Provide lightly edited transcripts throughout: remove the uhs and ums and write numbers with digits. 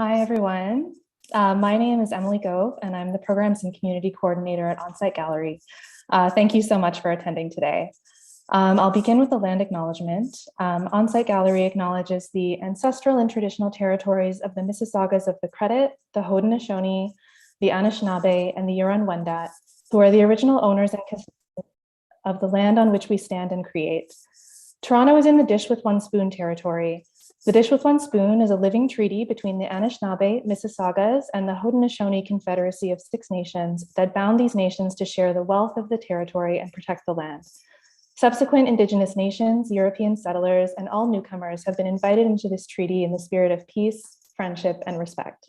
Hi, everyone. My name is Emily Gove, and I'm the Programs and Community Coordinator at Onsite Gallery. Thank you so much for attending today. I'll begin with a land acknowledgement. Onsite Gallery acknowledges the ancestral and traditional territories of the Mississaugas of the Credit, the Haudenosaunee, the Anishinaabe, and the Huron-Wendat, who are the original owners and custodians of the land on which we stand and create. Toronto is in the Dish with One Spoon territory. The Dish with One Spoon is a living treaty between the Anishinaabe, Mississaugas, and the Haudenosaunee Confederacy of Six Nations that bound these nations to share the wealth of the territory and protect the land. Subsequent Indigenous nations, European settlers, and all newcomers have been invited into this treaty in the spirit of peace, friendship, and respect.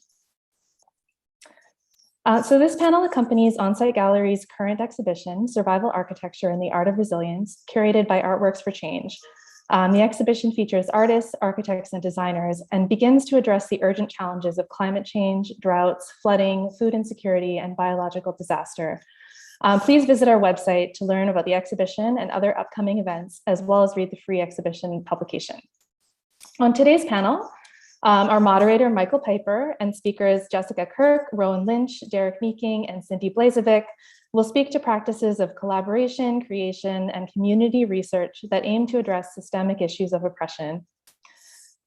So this panel accompanies Onsite Gallery's current exhibition, Survival Architecture and the Art of Resilience, curated by Artworks for Change. The exhibition features artists, architects, and designers, and begins to address the urgent challenges of climate change, droughts, flooding, food insecurity, and biological disaster. Please visit our website to learn about the exhibition and other upcoming events, as well as read the free exhibition publication. On today's panel, our moderator, Michael Piper, and speakers Jessica Kirk, Rowan Lynch, Derrick Meeking, and Cindy Blažević will speak to practices of collaboration, creation, and community research that aim to address systemic issues of oppression.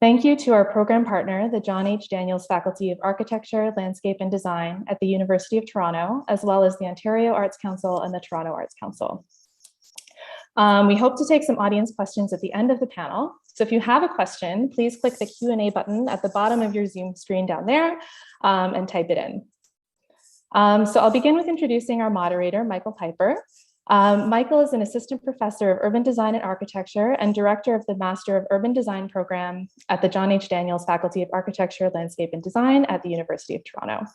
Thank you to our program partner, the John H. Daniels Faculty of Architecture, Landscape, and Design at the University of Toronto, as well as the Ontario Arts Council and the Toronto Arts Council. We hope to take some audience questions at the end of the panel. So if you have a question, please click the Q&A button at the bottom of your Zoom screen down there and type it in. So I'll begin with introducing our moderator, Michael Piper. Michael is an assistant professor of urban design and architecture and director of the Master of Urban Design program at the John H. Daniels Faculty of Architecture, Landscape, and Design at the University of Toronto.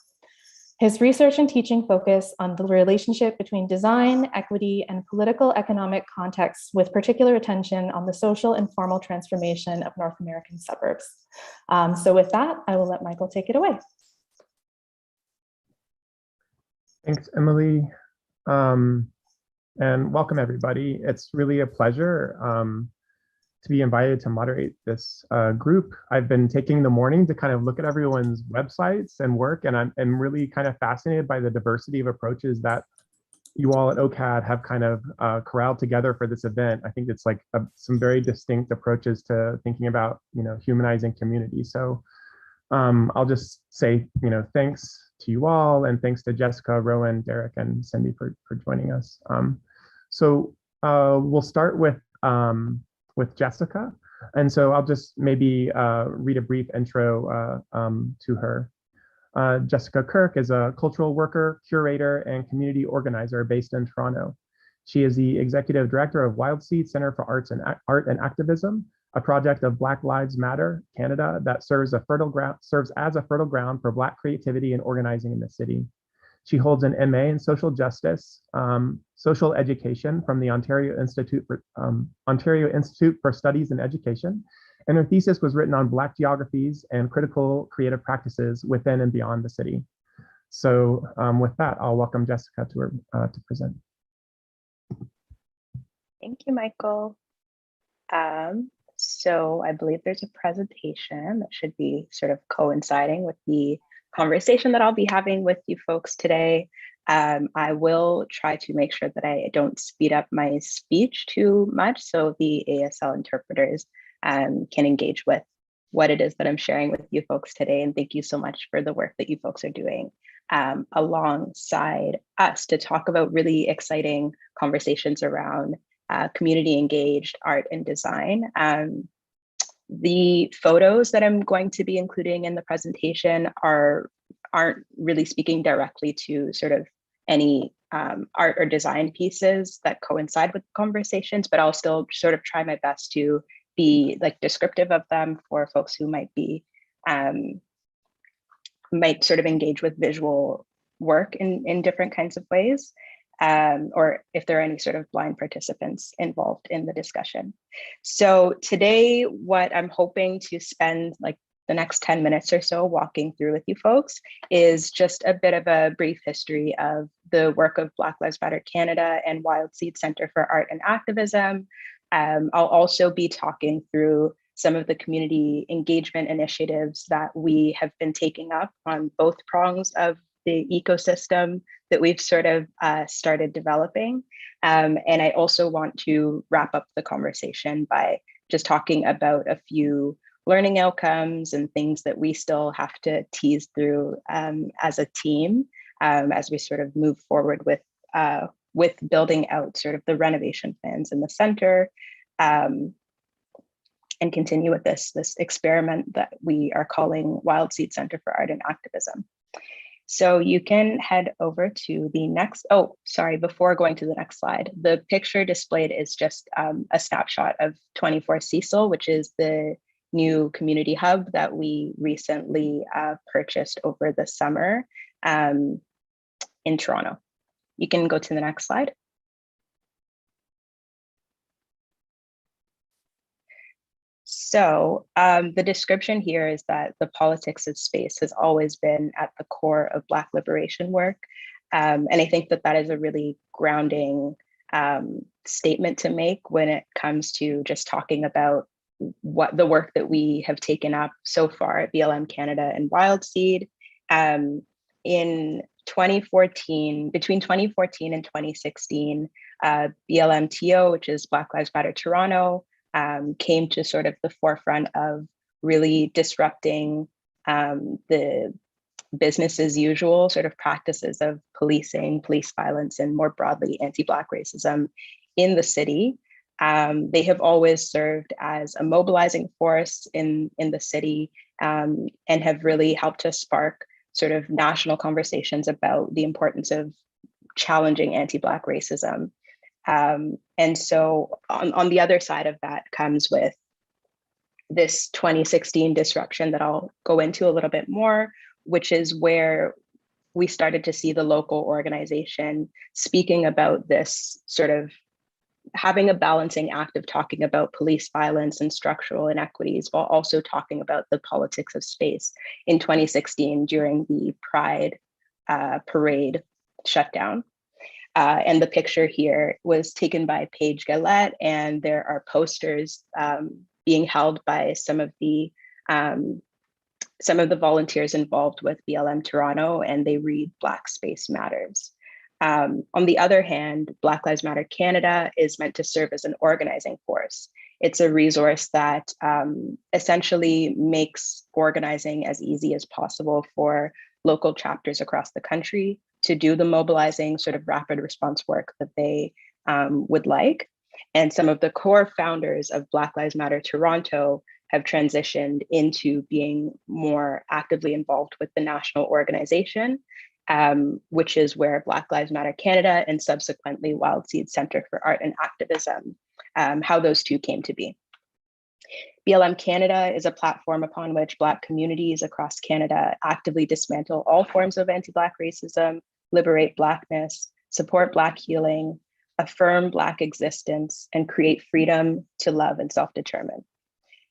His research and teaching focus on the relationship between design, equity, and political economic contexts, with particular attention on the social and formal transformation of North American suburbs. So with that, I will let Michael take it away. Thanks, Emily. And welcome, everybody. It's really a pleasure to be invited to moderate this group. I've been taking the morning to kind of look at everyone's websites and work, and I'm really kind of fascinated by the diversity of approaches that you all at OCAD have kind of corralled together for this event. I think it's like some very distinct approaches to thinking about, humanizing communities. So I'll just say, thanks to you all, and thanks to Jessica, Rowan, Derrick, and Cindy for joining us. So we'll start with Jessica. And so I'll just maybe read a brief intro to her. Jessica Kirk is a cultural worker, curator, and community organizer based in Toronto. She is the executive director of Wildseed Centre for Art and Activism, a project of Black Lives Matter Canada that serves as a fertile ground for Black creativity and organizing in the city. She holds an MA in social justice, social education from the Ontario Institute for Studies in Education, and her thesis was written on Black geographies and critical creative practices within and beyond the city. So with that, I'll welcome Jessica to present. Thank you, Michael. So I believe there's a presentation that should be sort of coinciding with the conversation that I'll be having with you folks today. I will try to make sure that I don't speed up my speech too much so the ASL interpreters can engage with what it is that I'm sharing with you folks today. And thank you so much for the work that you folks are doing alongside us to talk about really exciting conversations around community engaged art and design. The photos that I'm going to be including in the presentation aren't really speaking directly to sort of any art or design pieces that coincide with conversations, but I'll still sort of try my best to be like descriptive of them for folks who might sort of engage with visual work in different kinds of ways. Or if there are any sort of blind participants involved in the discussion. So today, what I'm hoping to spend like the next 10 minutes or so walking through with you folks is just a bit of a brief history of the work of Black Lives Matter Canada and Wildseed Centre for Art and Activism. I'll also be talking through some of the community engagement initiatives that we have been taking up on both prongs of the ecosystem that we've sort of started developing. And I also want to wrap up the conversation by just talking about a few learning outcomes and things that we still have to tease through as a team as we sort of move forward with building out sort of the renovation plans in the center and continue with this experiment that we are calling Wildseed Centre for Art and Activism. So you can head over to the next, oh, sorry, before going to the next slide, the picture displayed is just a snapshot of 24 Cecil, which is the new community hub that we recently purchased over the summer in Toronto. You can go to the next slide. So the description here is that the politics of space has always been at the core of Black liberation work. And I think that that is a really grounding statement to make when it comes to just talking about what the work that we have taken up so far at BLM Canada and Wildseed. In 2014, between 2014 and 2016, BLMTO, which is Black Lives Matter Toronto, came to sort of the forefront of really disrupting the business as usual sort of practices of policing, police violence, and more broadly anti-Black racism in the city. They have always served as a mobilizing force in the city and have really helped to spark sort of national conversations about the importance of challenging anti-Black racism. And so on the other side of that comes with this 2016 disruption that I'll go into a little bit more, which is where we started to see the local organization speaking about this sort of having a balancing act of talking about police violence and structural inequities while also talking about the politics of space in 2016 during the Pride parade shutdown. And the picture here was taken by Paige Gallette, and there are posters being held by some of the volunteers involved with BLM Toronto, and they read Black Space Matters. On the other hand, Black Lives Matter Canada is meant to serve as an organizing force. It's a resource that essentially makes organizing as easy as possible for local chapters across the country to do the mobilizing sort of rapid response work that they would like. And some of the core founders of Black Lives Matter Toronto have transitioned into being more actively involved with the national organization, which is where Black Lives Matter Canada and subsequently Wildseed Centre for Art and Activism, how those two came to be. BLM Canada is a platform upon which Black communities across Canada actively dismantle all forms of anti-Black racism, liberate Blackness, support Black healing, affirm Black existence, and create freedom to love and self-determine.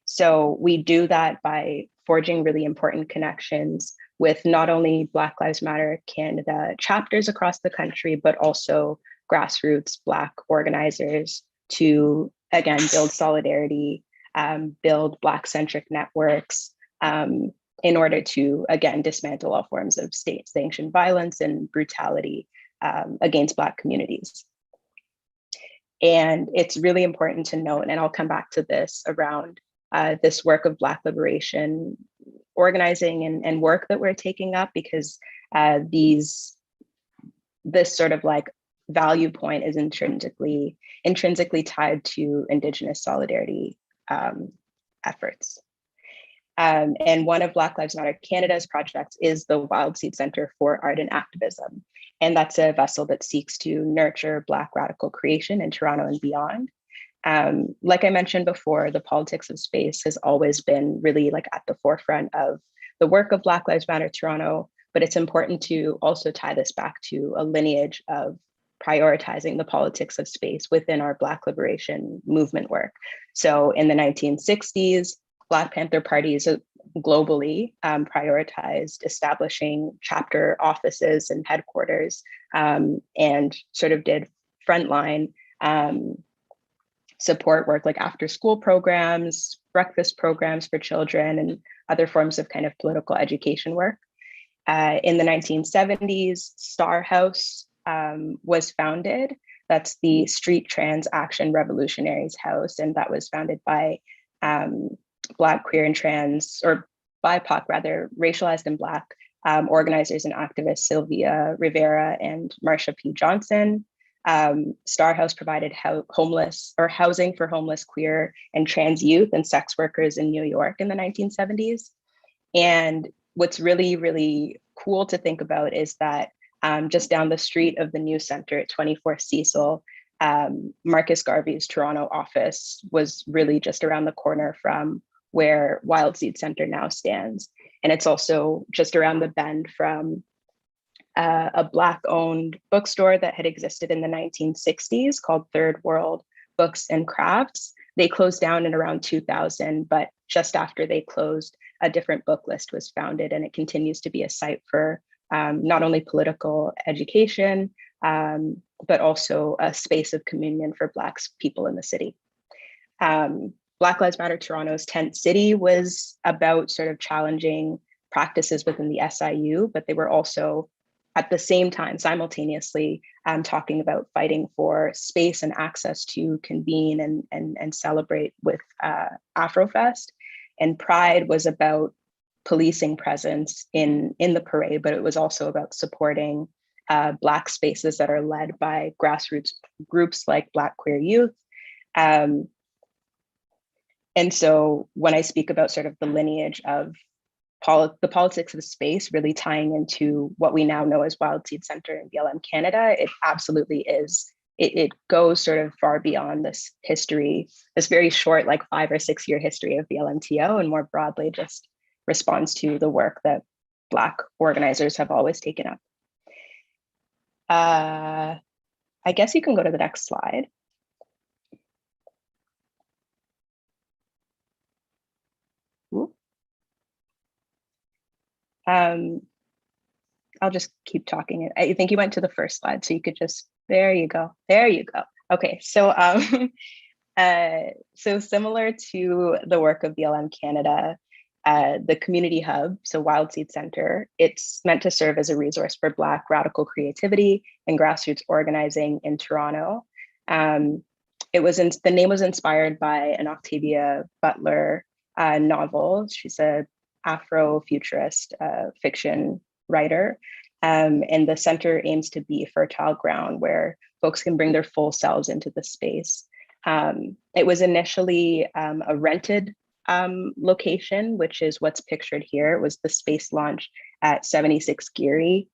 So we do that by forging really important connections with not only Black Lives Matter Canada chapters across the country, but also grassroots Black organizers to, again, build solidarity, build Black-centric networks in order to, again, dismantle all forms of state-sanctioned violence and brutality against Black communities. And it's really important to note, and I'll come back to this around this work of Black liberation organizing and work that we're taking up, because this sort of like value point is intrinsically tied to Indigenous solidarity efforts. And one of Black Lives Matter Canada's projects is the Wildseed Centre for Art and Activism. And that's a vessel that seeks to nurture Black radical creation in Toronto and beyond. Like I mentioned before, the politics of space has always been really like at the forefront of the work of Black Lives Matter Toronto, but it's important to also tie this back to a lineage of prioritizing the politics of space within our Black liberation movement work. So in the 1960s, Black Panther parties globally prioritized establishing chapter offices and headquarters and sort of did frontline support work like after school programs, breakfast programs for children, and other forms of kind of political education work. In the 1970s, Star House was founded. That's the Street Trans Action Revolutionaries House, and that was founded by Black, queer, and trans, or BIPOC rather, racialized and Black organizers and activists Sylvia Rivera and Marsha P. Johnson. Star House provided housing for homeless queer and trans youth and sex workers in New York in the 1970s. And what's really, really cool to think about is that just down the street of the new center at 24 Cecil, Marcus Garvey's Toronto office was really just around the corner from where Wildseed Centre now stands. And it's also just around the bend from a Black-owned bookstore that had existed in the 1960s called Third World Books and Crafts. They closed down in around 2000, but just after they closed, a different book list was founded, and it continues to be a site for not only political education, but also a space of communion for Black people in the city. Black Lives Matter Toronto's tent city was about sort of challenging practices within the SIU, but they were also at the same time, simultaneously, talking about fighting for space and access to convene and celebrate with Afrofest. And Pride was about policing presence in the parade, but it was also about supporting Black spaces that are led by grassroots groups like Black queer youth. And so when I speak about sort of the lineage of the politics of space really tying into what we now know as Wildseed Centre and BLM Canada, it absolutely is. It goes sort of far beyond this history, this very short, like 5 or 6 year history of BLMTO, and more broadly just responds to the work that Black organizers have always taken up. I guess you can go to the next slide. I'll just keep talking. I think you went to the first slide, so you could just, there you go. There you go. Okay, so so similar to the work of BLM Canada, the community hub, so Wildseed Centre, it's meant to serve as a resource for Black radical creativity and grassroots organizing in Toronto. The name was inspired by an Octavia Butler novel. She's a Afrofuturist fiction writer. And the center aims to be a fertile ground where folks can bring their full selves into the space. It was initially a rented location, which is what's pictured here. It was the space launch at 76 Geary.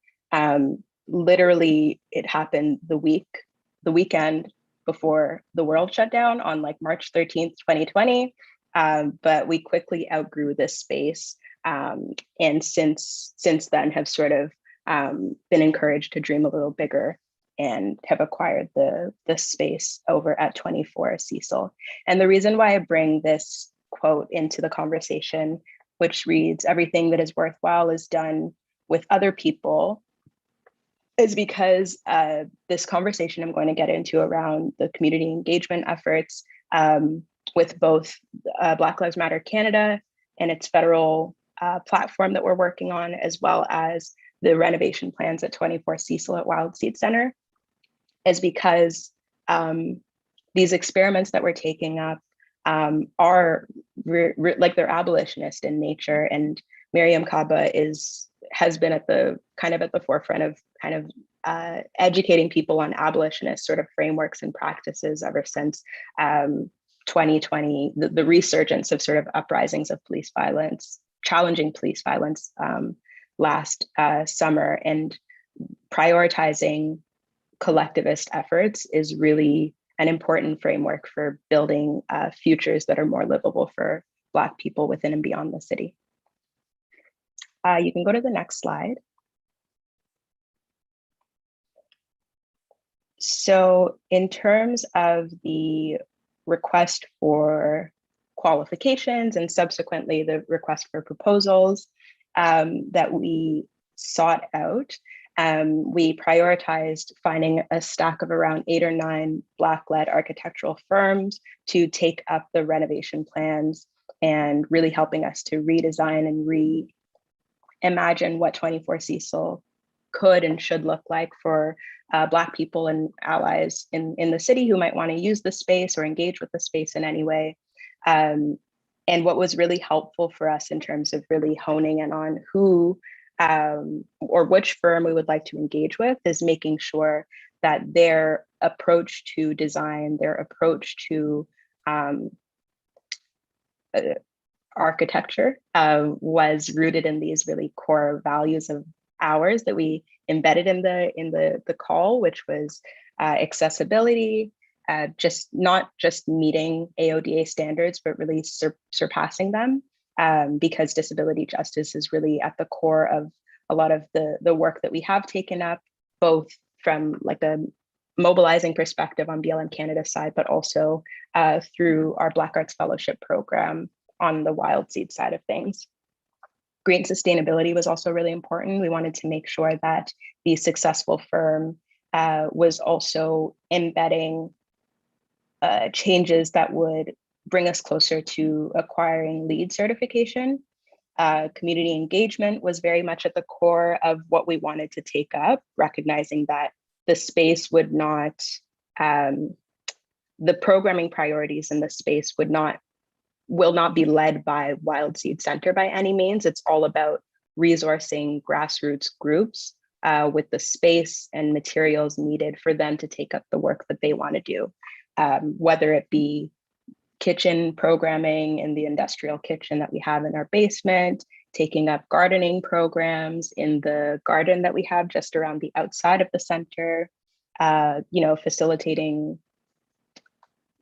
Literally, it happened the weekend before the world shut down on like March 13th, 2020. But we quickly outgrew this space. And since then have sort of been encouraged to dream a little bigger and have acquired the space over at 24 Cecil. And the reason why I bring this quote into the conversation, which reads, "Everything that is worthwhile is done with other people," is because this conversation I'm going to get into around the community engagement efforts with both Black Lives Matter Canada and its federal platform that we're working on, as well as the renovation plans at 24 Cecil at Wildseed Centre, is because these experiments that we're taking up are like they're abolitionist in nature, and Miriam Kaba has been at the forefront of educating people on abolitionist sort of frameworks and practices ever since 2020, the resurgence of sort of uprisings of police violence, challenging police violence last summer, and prioritizing collectivist efforts is really an important framework for building futures that are more livable for Black people within and beyond the city. You can go to the next slide. So in terms of the request for qualifications and subsequently the request for proposals that we sought out, We prioritized finding a stack of around 8 or 9 Black-led architectural firms to take up the renovation plans and really helping us to redesign and reimagine what 24 Cecil could and should look like for Black people and allies in the city who might want to use the space or engage with the space in any way. And what was really helpful for us in terms of really honing in on who or which firm we would like to engage with is making sure that their approach to design, their approach to architecture was rooted in these really core values of ours that we embedded in the call, which was accessibility, not just meeting AODA standards, but really surpassing them, because disability justice is really at the core of a lot of the work that we have taken up, both from like a mobilizing perspective on BLM Canada side, but also through our Black Arts Fellowship program on the Wildseed side of things. Green sustainability was also really important. We wanted to make sure that the successful firm was also embedding changes that would bring us closer to acquiring LEED certification. Community engagement was very much at the core of what we wanted to take up, recognizing that the space would not, the programming priorities in the space will not be led by Wildseed Centre by any means. It's all about resourcing grassroots groups with the space and materials needed for them to take up the work that they want to do, whether it be kitchen programming in the industrial kitchen that we have in our basement, taking up gardening programs in the garden that we have just around the outside of the center, facilitating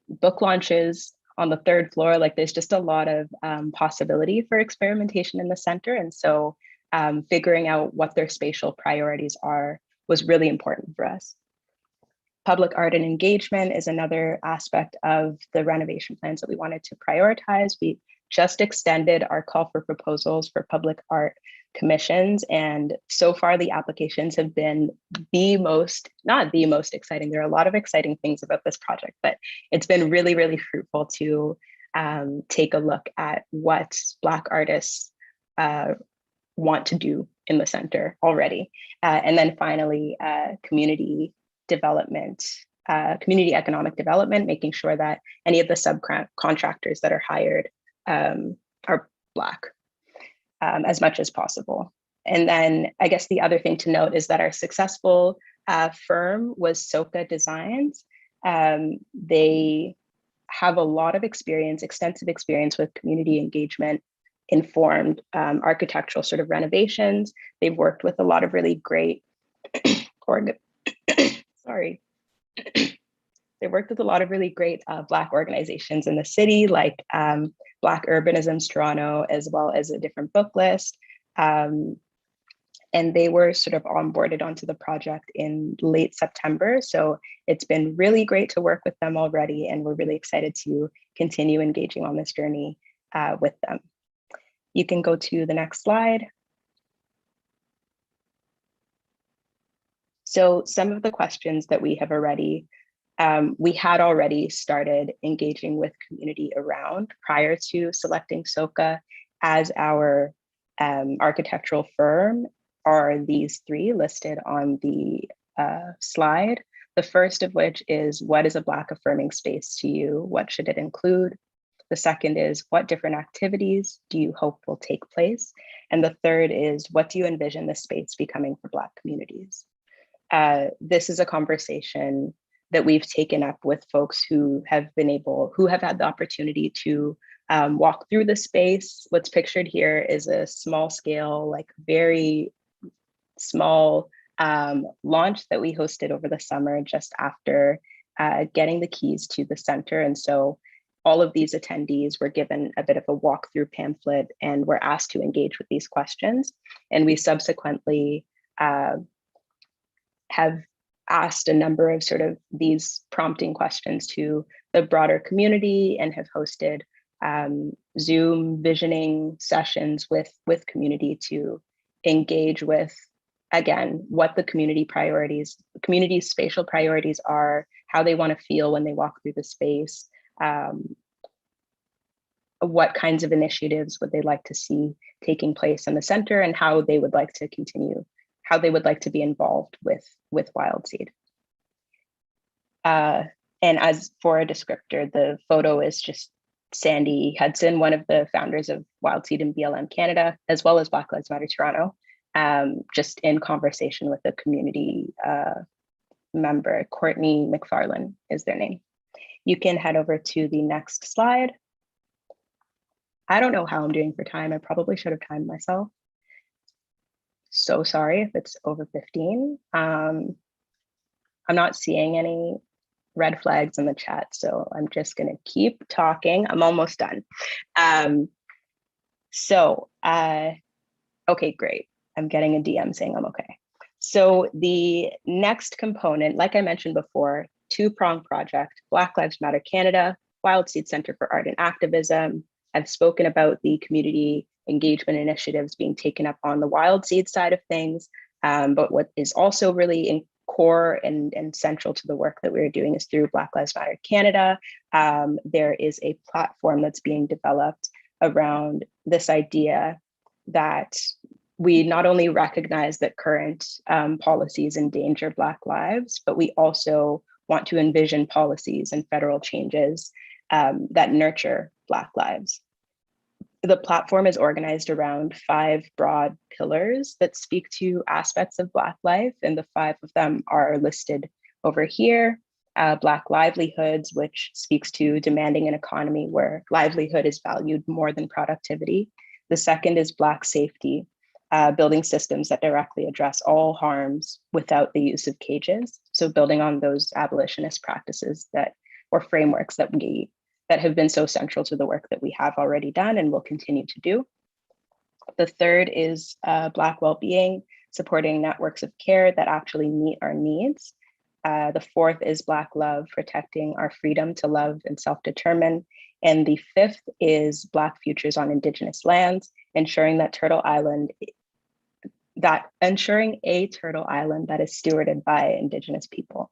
book launches on the 3rd floor. Like there's just a lot of possibility for experimentation in the center. And so figuring out what their spatial priorities are was really important for us. Public art and engagement is another aspect of the renovation plans that we wanted to prioritize. We just extended our call for proposals for public art commissions. And so far the applications have been not the most exciting. There are a lot of exciting things about this project, but it's been really, really fruitful to take a look at what Black artists want to do in the center already. And then finally, community development, community economic development, making sure that any of the subcontractors that are hired are Black as much as possible. And then I guess the other thing to note is that our successful firm was Soka Designs. They have a lot of experience, extensive experience with community engagement informed architectural sort of renovations. They've worked with a lot of really great They worked with a lot of really great Black organizations in the city, like Black Urbanism's Toronto, as well as a different book list. And they were sort of onboarded onto the project in late September. So it's been really great to work with them already. And we're really excited to continue engaging on this journey with them. You can go to the next slide. So some of the questions that we have already, we had already started engaging with community around prior to selecting Soka as our architectural firm are these 3 listed on the slide. The first of which is, what is a Black affirming space to you? What should it include? The second is, what different activities do you hope will take place? And the third is, what do you envision the space becoming for Black communities? This is a conversation that we've taken up with folks who have had the opportunity to walk through the space. What's pictured here is a small scale, like very small launch that we hosted over the summer just after getting the keys to the center. And so all of these attendees were given a bit of a walkthrough pamphlet and were asked to engage with these questions. And we subsequently have asked a number of sort of these prompting questions to the broader community and have hosted Zoom visioning sessions with community to engage with again, what the community's spatial priorities are, how they want to feel when they walk through the space, what kinds of initiatives would they like to see taking place in the center, and how they would like to continue, how they would like to be involved with Wildseed. And as for a descriptor, the photo is just Sandy Hudson, one of the founders of Wildseed and BLM Canada, as well as Black Lives Matter Toronto, just in conversation with a community member. Courtney McFarlane is their name. You can head over to the next slide. I don't know how I'm doing for time. I probably should have timed myself. So sorry if it's over 15. I'm not seeing any red flags in the chat, so I'm just gonna keep talking. I'm almost done. Okay, great. I'm getting a DM saying I'm okay. So the next component, like I mentioned before, two-pronged project, Black Lives Matter Canada, Wildseed Centre for Art and Activism. I've spoken about the community engagement initiatives being taken up on the Wildseed side of things, but what is also really in core and central to the work that we're doing is through Black Lives Matter Canada. There is a platform that's being developed around this idea that we not only recognize that current policies endanger Black lives, but we also want to envision policies and federal changes that nurture Black lives. The platform is organized around 5 broad pillars that speak to aspects of Black life, and the 5 of them are listed over here. Black livelihoods, which speaks to demanding an economy where livelihood is valued more than productivity. The second is Black safety, building systems that directly address all harms without the use of cages. So building on those abolitionist practices or frameworks that have been so central to the work that we have already done and will continue to do. The third is Black well-being, supporting networks of care that actually meet our needs. The fourth is Black love, protecting our freedom to love and self-determine. And the fifth is Black futures on Indigenous lands, ensuring a turtle island that is stewarded by Indigenous people.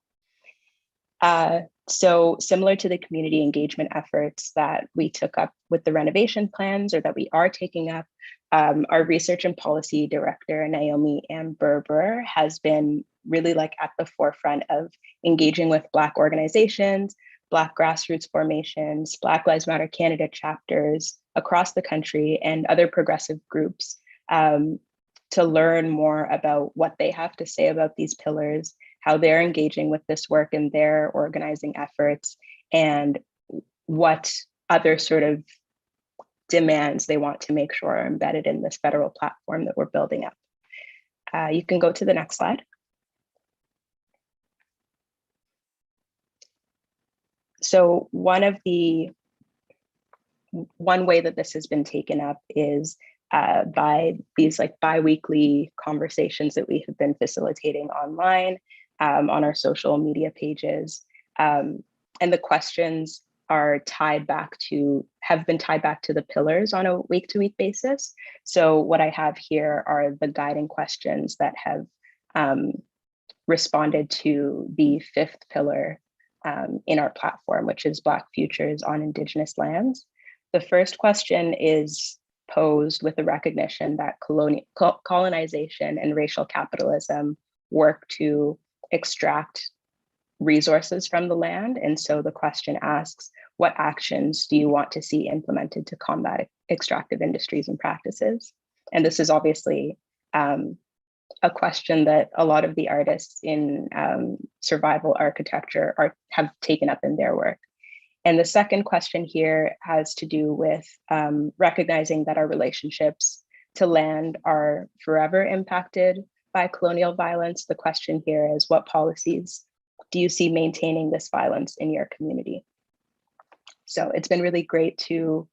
So similar to the community engagement efforts that we took up with the renovation plans, or that we are taking up, our research and policy director, Naomi Ann Berber, has been really at the forefront of engaging with Black organizations, Black grassroots formations, Black Lives Matter Canada chapters across the country, and other progressive groups to learn more about what they have to say about these pillars, how they're engaging with this work in their organizing efforts, and what other sort of demands they want to make sure are embedded in this federal platform that we're building up. You can go to the next slide. So one way that this has been taken up is by these bi-weekly conversations that we have been facilitating online, on our social media pages. And the questions have been tied back to the pillars on a week-to-week basis. So what I have here are the guiding questions that have responded to the 5th pillar in our platform, which is Black futures on Indigenous lands. The first question is posed with the recognition that colonization and racial capitalism work to extract resources from the land. And so the question asks, what actions do you want to see implemented to combat extractive industries and practices? And this is obviously a question that a lot of the artists in survival architecture have taken up in their work. And the second question here has to do with recognizing that our relationships to land are forever impacted by colonial violence. The question here is, what policies do you see maintaining this violence in your community? So it's been really great to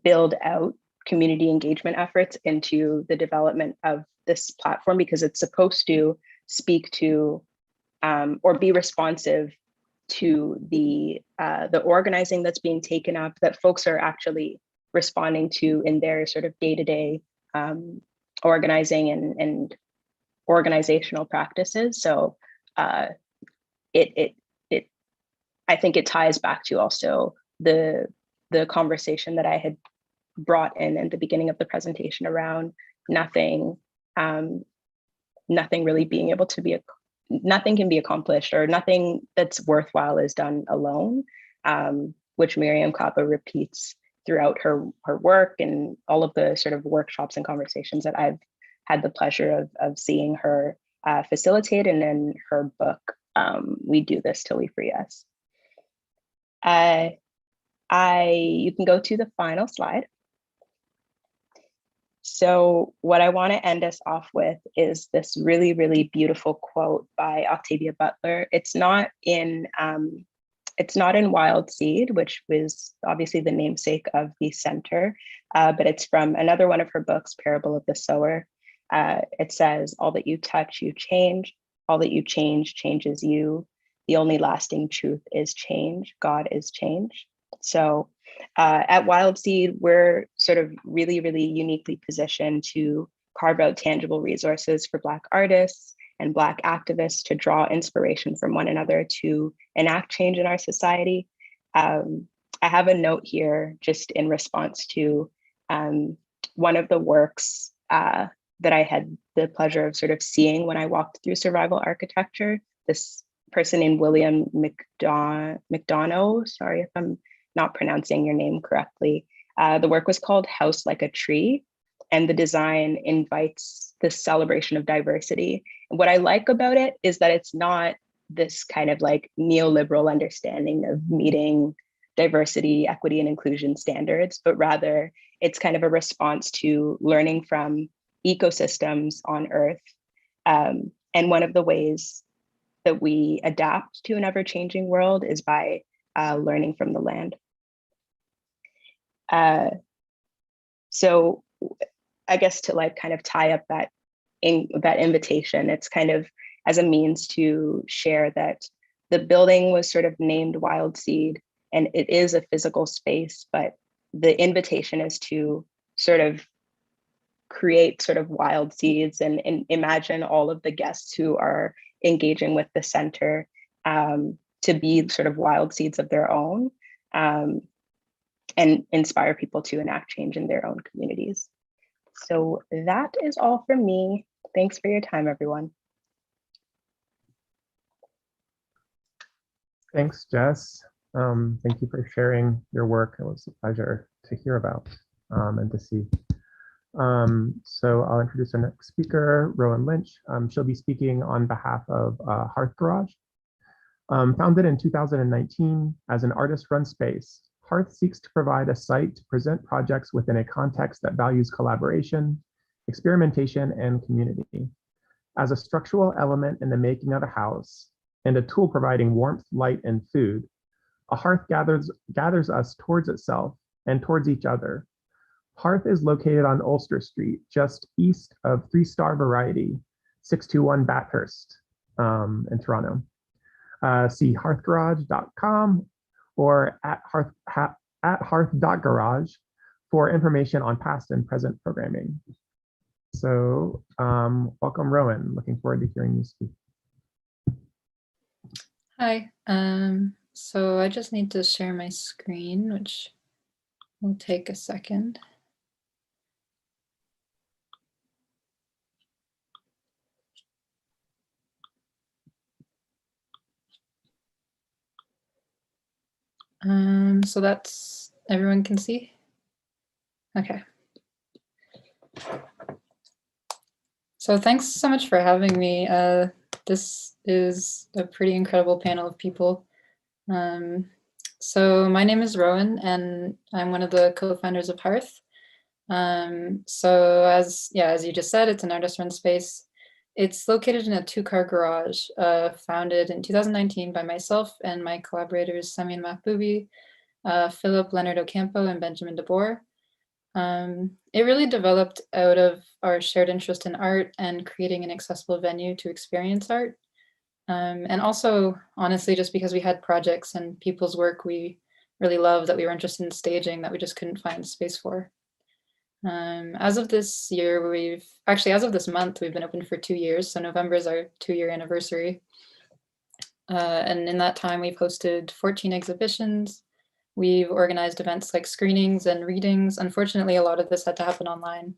build out community engagement efforts into the development of this platform, because it's supposed to speak to or be responsive to the organizing that's being taken up, that folks are actually responding to in their sort of day-to-day organizing and organizational practices. So I think it ties back to also the conversation that I had brought in at the beginning of the presentation around nothing really being able to be, nothing can be accomplished, or nothing that's worthwhile is done alone, which Miriam Kappa repeats throughout her work and all of the sort of workshops and conversations that I've had the pleasure of seeing her facilitate, and in her book, We Do This Till We Free Us. You can go to the final slide. So what I want to end us off with is this really, really beautiful quote by Octavia Butler. It's not in Wildseed, which was obviously the namesake of the center, but it's from another one of her books, Parable of the Sower. It says, "All that you touch, you change. All that you change changes you. The only lasting truth is change. God is change." So at Wildseed, we're sort of really, really uniquely positioned to carve out tangible resources for Black artists and Black activists to draw inspiration from one another to enact change in our society. I have a note here just in response to one of the works that I had the pleasure of sort of seeing when I walked through survival architecture. This person named William McDonough, sorry if I'm not pronouncing your name correctly. The work was called House Like a Tree, and the design invites this celebration of diversity. And what I like about it is that it's not this kind of like neoliberal understanding of meeting diversity, equity, and inclusion standards, but rather it's kind of a response to learning from ecosystems on Earth. And one of the ways that we adapt to an ever-changing world is by learning from the land. So I guess to like kind of tie up that invitation, it's kind of as a means to share that the building was sort of named Wildseed, and it is a physical space, but the invitation is to sort of create sort of wild seeds and imagine all of the guests who are engaging with the center to be sort of wild seeds of their own, and inspire people to enact change in their own communities. So that is all from me. Thanks for your time, everyone. Thanks, Jess. Thank you for sharing your work. It was a pleasure to hear about and to see. So I'll introduce our next speaker, Rowan Lynch. She'll be speaking on behalf of Hearth Garage. Founded in 2019 as an artist-run space, Hearth seeks to provide a site to present projects within a context that values collaboration, experimentation, and community. As a structural element in the making of a house and a tool providing warmth, light, and food, a hearth gathers us towards itself and towards each other. Hearth is located on Ulster Street, just east of 3-Star Variety, 621 Bathurst in Toronto. See hearthgarage.com or at hearth.garage for information on past and present programming. So welcome, Rowan. Looking forward to hearing you speak. Hi, so I just need to share my screen, which will take a second. So that's, everyone can see? Okay. So thanks so much for having me. This is a pretty incredible panel of people. So my name is Rowan, and I'm one of the co-founders of Hearth. So as you just said, it's an artist-run space. It's located in a 2-car garage, founded in 2019 by myself and my collaborators, Samin Mahboubi, Philip Leonard Ocampo, and Benjamin DeBoer. It really developed out of our shared interest in art and creating an accessible venue to experience art. And also, honestly, just because we had projects and people's work we really loved that we were interested in staging that we just couldn't find space for. As of this year, as of this month, we've been open for 2 years. So November is our 2-year anniversary. And in that time, we've hosted 14 exhibitions. We've organized events like screenings and readings. Unfortunately, a lot of this had to happen online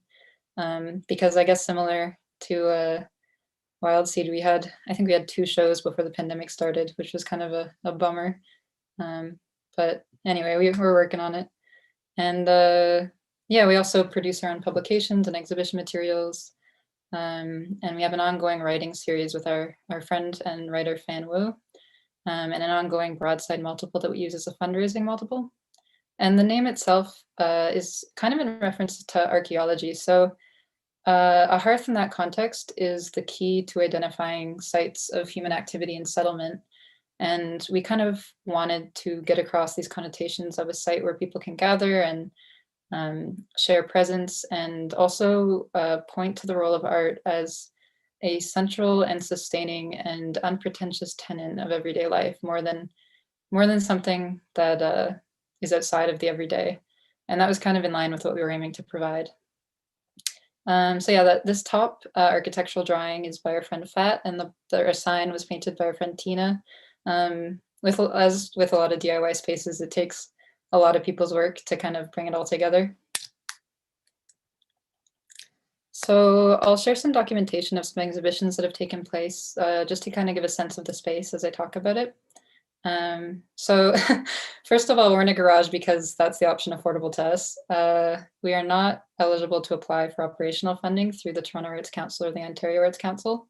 because I guess similar to Wildseed, I think we had 2 shows before the pandemic started, which was kind of a bummer. But anyway, we're working on it. And yeah, we also produce our own publications and exhibition materials. And we have an ongoing writing series with our friend and writer Fan Wu, and an ongoing broadside multiple that we use as a fundraising multiple. And the name itself is kind of in reference to archaeology. So a hearth in that context is the key to identifying sites of human activity and settlement. And we kind of wanted to get across these connotations of a site where people can gather and share presence, and also point to the role of art as a central and sustaining and unpretentious tenet of everyday life, more than something that is outside of the everyday. And that was kind of in line with what we were aiming to provide. So yeah, this top architectural drawing is by our friend Fat, and the sign was painted by our friend Tina. As with a lot of DIY spaces, it takes a lot of people's work to kind of bring it all together. So I'll share some documentation of some exhibitions that have taken place, just to kind of give a sense of the space as I talk about it. So first of all, we're in a garage because that's the option affordable to us. We are not eligible to apply for operational funding through the Toronto Arts Council or the Ontario Arts Council.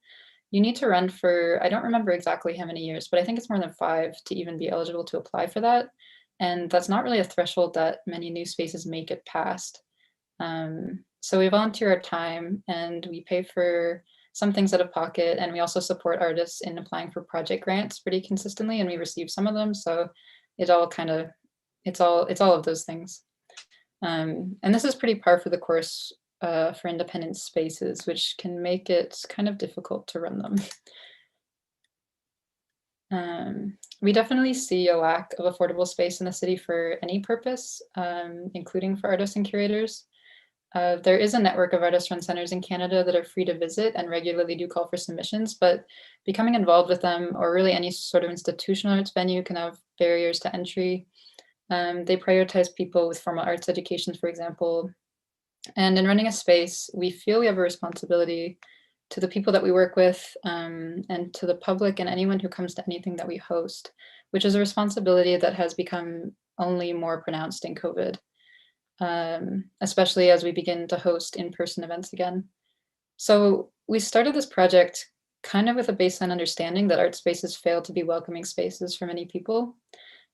You need to run for, I don't remember exactly how many years, but I think it's more than 5 to even be eligible to apply for that. And that's not really a threshold that many new spaces make it past. So we volunteer our time and we pay for some things out of pocket, and we also support artists in applying for project grants pretty consistently, and we receive some of them. So it all kind of, it's all of those things. And this is pretty par for the course for independent spaces, which can make it kind of difficult to run them. We definitely see a lack of affordable space in the city for any purpose, including for artists and curators. There is a network of artist-run centers in Canada that are free to visit and regularly do call for submissions, but becoming involved with them, or really any sort of institutional arts venue, can have barriers to entry. They prioritize people with formal arts education, for example. And in running a space, we feel we have a responsibility to the people that we work with, and to the public and anyone who comes to anything that we host, which is a responsibility that has become only more pronounced in COVID, especially as we begin to host in-person events again. So we started this project kind of with a baseline understanding that art spaces fail to be welcoming spaces for many people.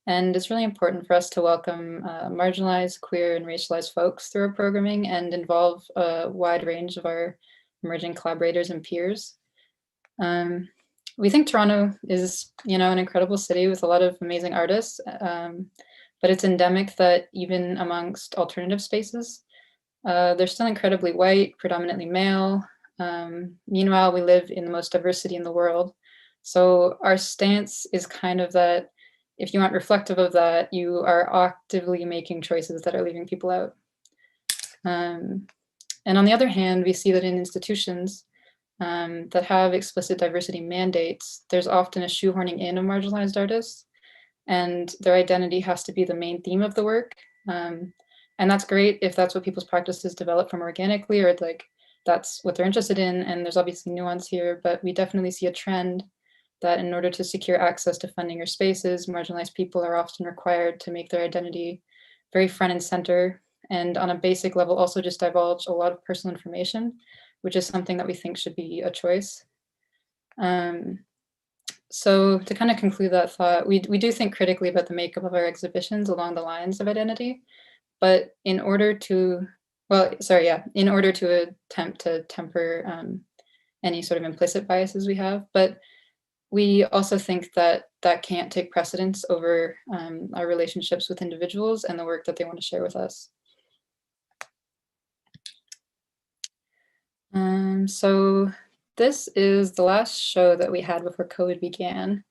And it's really important for us to welcome marginalized, queer, and racialized folks through our programming and involve a wide range of our emerging collaborators and peers. We think Toronto is, an incredible city with a lot of amazing artists, but it's endemic that even amongst alternative spaces, they're still incredibly white, predominantly male. Meanwhile, we live in the most diversity in the world. So our stance is kind of that if you aren't reflective of that, you are actively making choices that are leaving people out. And on the other hand, we see that in institutions that have explicit diversity mandates, there's often a shoehorning in of marginalized artists, and their identity has to be the main theme of the work. And that's great if that's what people's practices develop from organically, or like that's what they're interested in. And there's obviously nuance here, but we definitely see a trend that in order to secure access to funding or spaces, marginalized people are often required to make their identity very front and center, and on a basic level also just divulge a lot of personal information, which is something that we think should be a choice. So to kind of conclude that thought, we do think critically about the makeup of our exhibitions along the lines of identity, but in order to attempt to temper any sort of implicit biases we have, but we also think that that can't take precedence over our relationships with individuals and the work that they want to share with us. So this is the last show that we had before COVID began.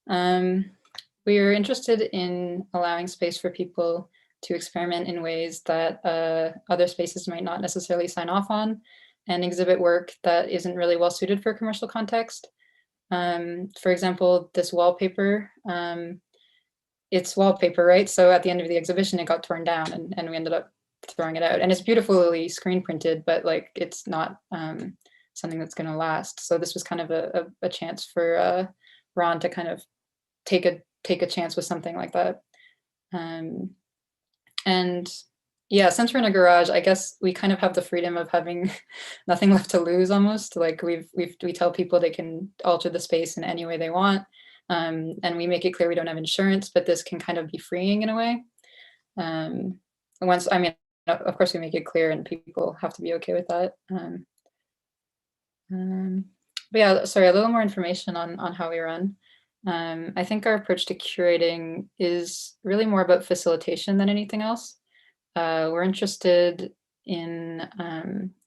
We were interested in allowing space for people to experiment in ways that other spaces might not necessarily sign off on, and exhibit work that isn't really well suited for a commercial context. For example, this wallpaper, it's wallpaper, right? So at the end of the exhibition, it got torn down and we ended up throwing it out. And it's beautifully screen printed, but like it's not something that's going to last. So this was kind of a chance for Ron to kind of take a chance with something like that. And yeah, since we're in a garage, I guess we kind of have the freedom of having nothing left to lose almost. Like we tell people they can alter the space in any way they want. And we make it clear we don't have insurance, but this can kind of be freeing in a way. I mean, of course we make it clear and people have to be okay with that. But yeah, sorry, a little more information on how we run. I think our approach to curating is really more about facilitation than anything else. We're interested in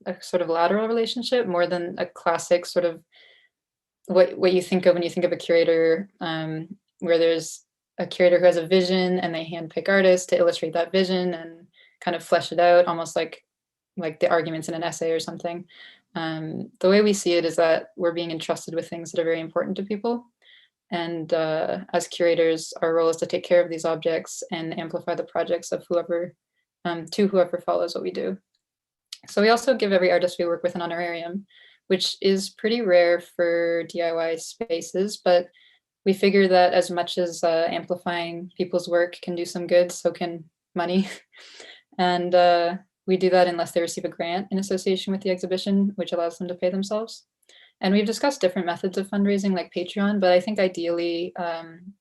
a sort of lateral relationship more than a classic sort of what you think of when you think of a curator, where there's a curator who has a vision and they handpick artists to illustrate that vision and kind of flesh it out, almost like the arguments in an essay or something. The way we see it is that we're being entrusted with things that are very important to people. And as curators, our role is to take care of these objects and amplify the projects of whoever follows what we do. So we also give every artist we work with an honorarium, which is pretty rare for DIY spaces, but we figure that as much as amplifying people's work can do some good, so can money. And we do that unless they receive a grant in association with the exhibition, which allows them to pay themselves. And we've discussed different methods of fundraising like Patreon, but I think ideally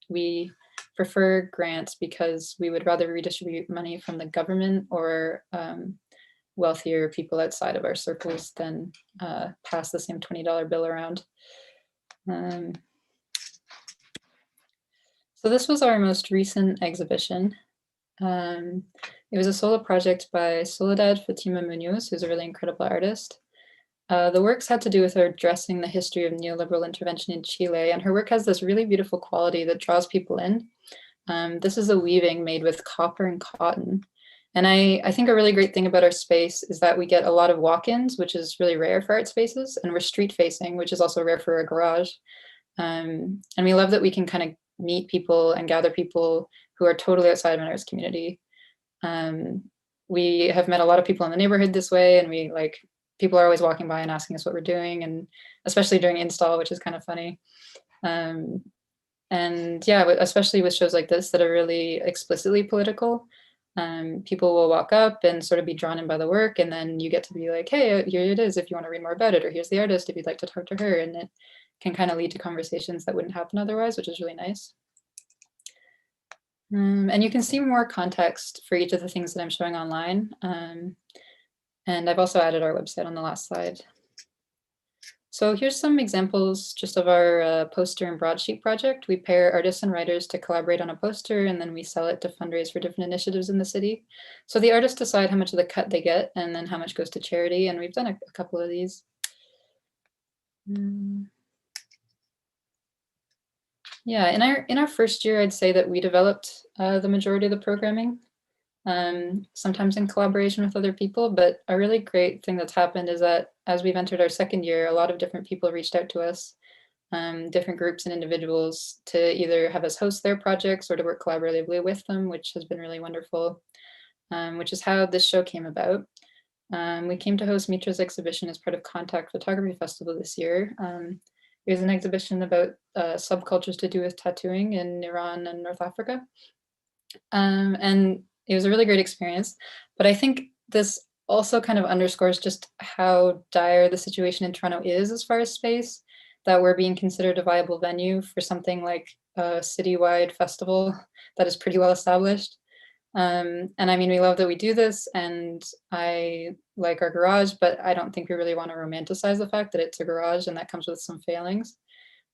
we prefer grants because we would rather redistribute money from the government or wealthier people outside of our circles than pass the same $20 bill around. So this was our most recent exhibition. It was a solo project by Soledad Fatima Munoz, who's a really incredible artist. The works had to do with her addressing the history of neoliberal intervention in Chile, and her work has this really beautiful quality that draws people in. This is a weaving made with copper and cotton. And I think a really great thing about our space is that we get a lot of walk-ins, which is really rare for art spaces, and we're street facing, which is also rare for a garage. And we love that we can kind of meet people and gather people who are totally outside of an arts community. We have met a lot of people in the neighborhood this way, and people are always walking by and asking us what we're doing, and especially during install, which is kind of funny. And yeah, especially with shows like this that are really explicitly political, people will walk up and sort of be drawn in by the work, and then you get to be like, hey, here it is if you want to read more about it, or here's the artist if you'd like to talk to her, and it can kind of lead to conversations that wouldn't happen otherwise, which is really nice. And you can see more context for each of the things that I'm showing online. And I've also added our website on the last slide. So here's some examples just of our poster and broadsheet project. We pair artists and writers to collaborate on a poster, and then we sell it to fundraise for different initiatives in the city. So the artists decide how much of the cut they get and then how much goes to charity. And we've done a couple of these. Yeah, in our first year, I'd say that we developed the majority of the programming, sometimes in collaboration with other people. But a really great thing that's happened is that as we've entered our second year, a lot of different people reached out to us, different groups and individuals, to either have us host their projects or to work collaboratively with them, which has been really wonderful, which is how this show came about. We came to host Mitra's exhibition as part of Contact Photography Festival this year. It was an exhibition about subcultures to do with tattooing in Iran and North Africa. And it was a really great experience. But I think this also kind of underscores just how dire the situation in Toronto is as far as space, that we're being considered a viable venue for something like a citywide festival that is pretty well established. And I mean, we love that we do this, and I like our garage, but I don't think we really want to romanticize the fact that it's a garage, and that comes with some failings.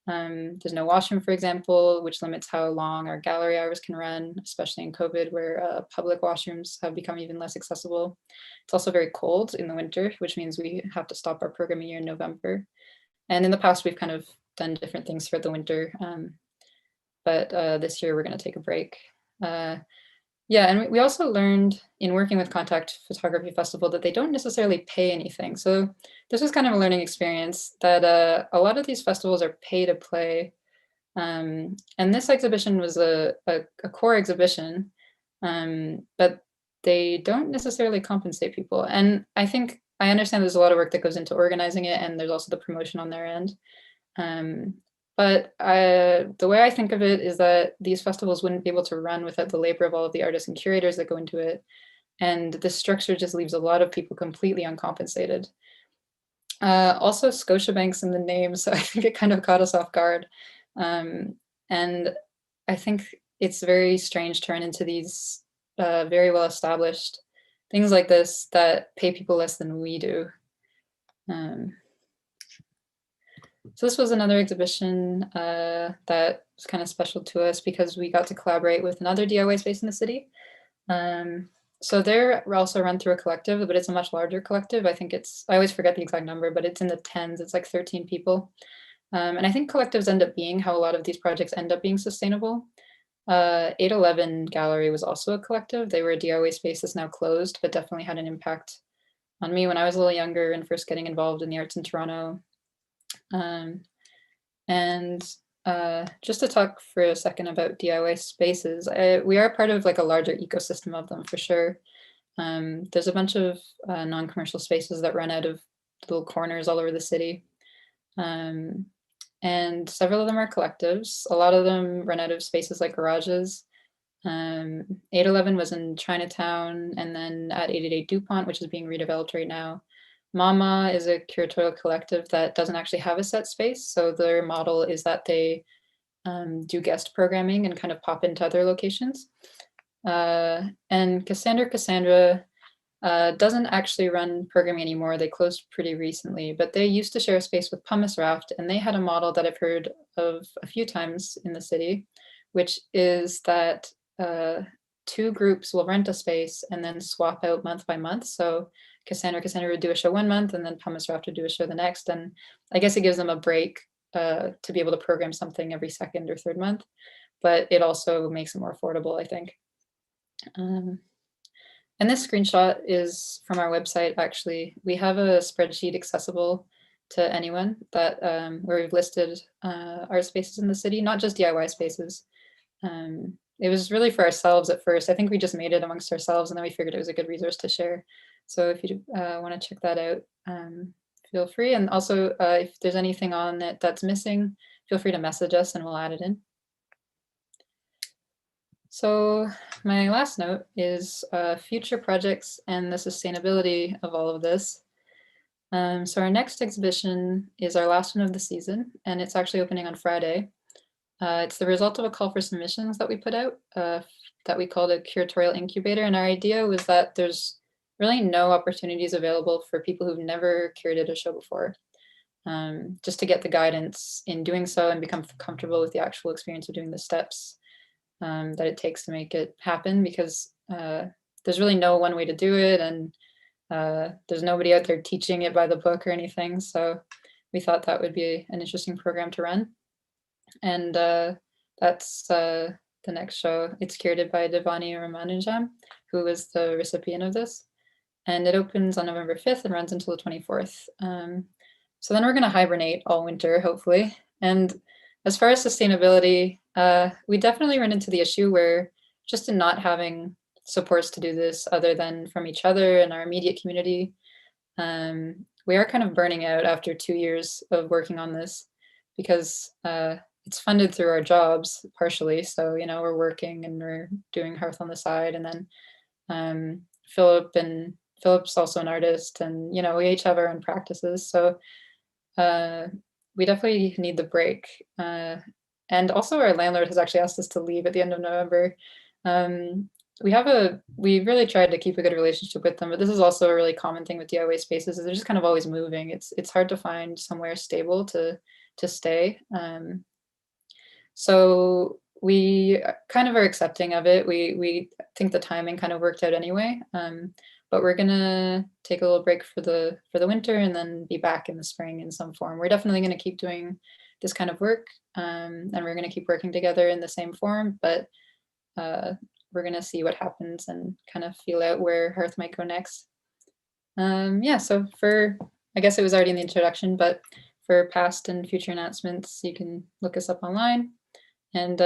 There's no washroom, for example, which limits how long our gallery hours can run, especially in COVID, where public washrooms have become even less accessible. It's also very cold in the winter, which means we have to stop our programming year in November. And in the past, we've kind of done different things throughout the winter, but this year we're going to take a break. Yeah, and we also learned in working with Contact Photography Festival that they don't necessarily pay anything. So this was kind of a learning experience that a lot of these festivals are pay to play. And this exhibition was a core exhibition, but they don't necessarily compensate people. And I think I understand there's a lot of work that goes into organizing it, and there's also the promotion on their end. But the way I think of it is that these festivals wouldn't be able to run without the labor of all of the artists and curators that go into it. And the structure just leaves a lot of people completely uncompensated. Also, Scotiabank's in the name, so I think it kind of caught us off guard. And I think it's very strange to run into these very well established things like this that pay people less than we do. So this was another exhibition that was kind of special to us because we got to collaborate with another DIY space in the city. So they're also run through a collective, but it's a much larger collective. I think I always forget the exact number, but it's in the tens. It's like 13 people. And I think collectives end up being how a lot of these projects end up being sustainable. 811 Gallery was also a collective. They were a DIY space that's now closed, but definitely had an impact on me when I was a little younger and first getting involved in the arts in Toronto. Just to talk for a second about DIY spaces, we are part of like a larger ecosystem of them for sure. There's a bunch of non-commercial spaces that run out of little corners all over the city. And several of them are collectives. A lot of them run out of spaces like garages. 811 was in Chinatown, and then at 888 DuPont, which is being redeveloped right now. Mama is a curatorial collective that doesn't actually have a set space. So their model is that they do guest programming and kind of pop into other locations. And Cassandra doesn't actually run programming anymore. They closed pretty recently, but they used to share a space with Pumice Raft, and they had a model that I've heard of a few times in the city, which is that two groups will rent a space and then swap out month by month. So Cassandra would do a show one month, and then Pumice Raft would do a show the next. And I guess it gives them a break to be able to program something every second or third month, but it also makes it more affordable, I think. And this screenshot is from our website, actually. We have a spreadsheet accessible to anyone that where we've listed art spaces in the city, not just DIY spaces. It was really for ourselves at first. I think we just made it amongst ourselves, and then we figured it was a good resource to share. So if you want to check that out, feel free. And also, if there's anything on it that's missing, feel free to message us and we'll add it in. So my last note is future projects and the sustainability of all of this. So our next exhibition is our last one of the season, and it's actually opening on Friday. It's the result of a call for submissions that we put out that we called a curatorial incubator. And our idea was that there's really no opportunities available for people who've never curated a show before, just to get the guidance in doing so and become comfortable with the actual experience of doing the steps that it takes to make it happen, because there's really no one way to do it, and there's nobody out there teaching it by the book or anything. So we thought that would be an interesting program to run. And that's the next show. It's curated by Devani Ramanujam, who was the recipient of this. And it opens on November 5th and runs until the 24th. So then we're going to hibernate all winter, hopefully. And as far as sustainability, we definitely run into the issue where just in not having supports to do this other than from each other and our immediate community, we are kind of burning out after 2 years of working on this, because it's funded through our jobs partially. So, you know, we're working and we're doing Hearth on the side. And then Philip's also an artist, and, you know, we each have our own practices. So we definitely need the break. And also our landlord has actually asked us to leave at the end of November. We really tried to keep a good relationship with them, but this is also a really common thing with DIY spaces, is they're just kind of always moving. It's hard to find somewhere stable to stay. So we kind of are accepting of it. We think the timing kind of worked out anyway. But we're gonna take a little break for the winter and then be back in the spring in some form. We're definitely gonna keep doing this kind of work, and we're gonna keep working together in the same form. But we're going to see what happens and kind of feel out where Hearth might go next. Yeah, so I guess it was already in the introduction, but for past and future announcements, you can look us up online. And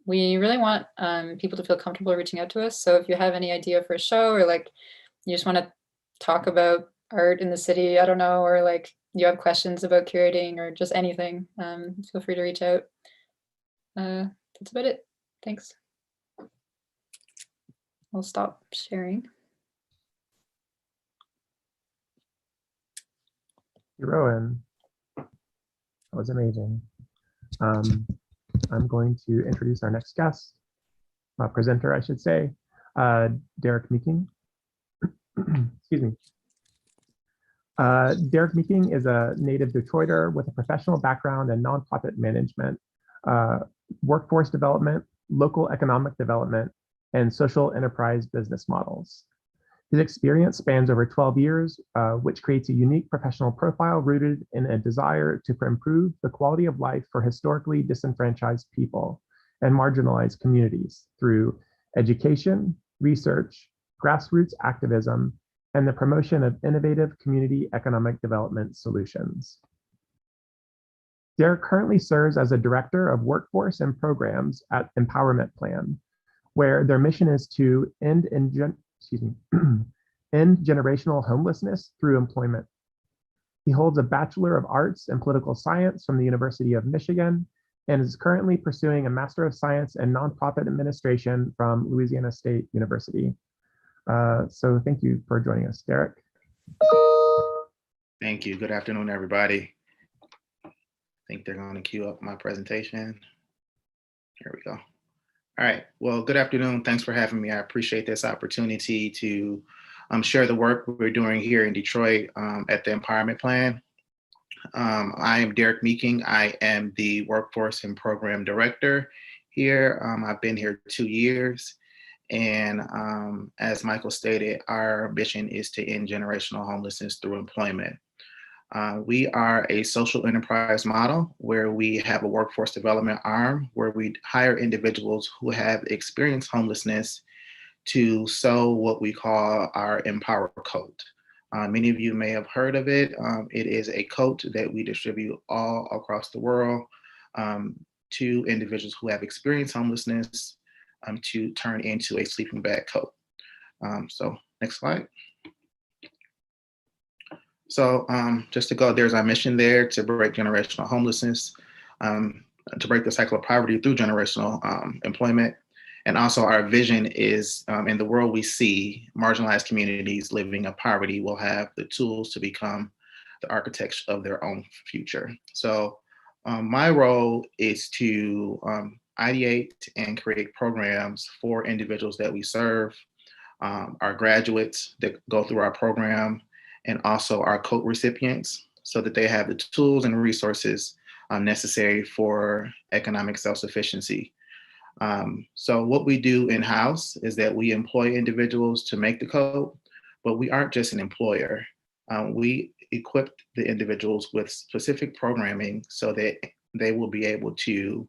we really want people to feel comfortable reaching out to us. So if you have any idea for a show, or like you just want to talk about art in the city, I don't know, or like you have questions about curating or just anything, feel free to reach out. That's about it. Thanks. I'll stop sharing. Rowan, that was amazing. I'm going to introduce our next guest, presenter, I should say, Derrick Meeking. Excuse me. Derrick Meeking is a native Detroiter with a professional background in nonprofit management, workforce development, local economic development, and social enterprise business models. His experience spans over 12 years, which creates a unique professional profile rooted in a desire to improve the quality of life for historically disenfranchised people and marginalized communities through education, research, grassroots activism, and the promotion of innovative community economic development solutions. Derrick currently serves as a director of workforce and programs at Empowerment Plan, where their mission is to end generational homelessness through employment. He holds a Bachelor of Arts in Political Science from the University of Michigan and is currently pursuing a Master of Science in Nonprofit Administration from Louisiana State University. So thank you for joining us, Derrick. Thank you. Good afternoon, everybody. I think they're going to queue up my presentation. Here we go. All right. Well, good afternoon. Thanks for having me. I appreciate this opportunity to share the work we're doing here in Detroit at the Empowerment Plan. I am Derrick Meeking. I am the Workforce and Program Director here. I've been here 2 years. And as Michael stated, our mission is to end generational homelessness through employment. We are a social enterprise model where we have a workforce development arm where we hire individuals who have experienced homelessness to sew what we call our Empower Coat. Many of you may have heard of it. It is a coat that we distribute all across the world to individuals who have experienced homelessness to turn into a sleeping bag coat. So next slide. So just to go, there's our mission there to break generational homelessness, to break the cycle of poverty through generational employment. And also our vision is in the world we see, marginalized communities living in poverty will have the tools to become the architects of their own future. So my role is to ideate and create programs for individuals that we serve, our graduates that go through our program, and also our coat recipients so that they have the tools and resources necessary for economic self-sufficiency. So what we do in-house is that we employ individuals to make the coat, but we aren't just an employer. We equip the individuals with specific programming so that they will be able to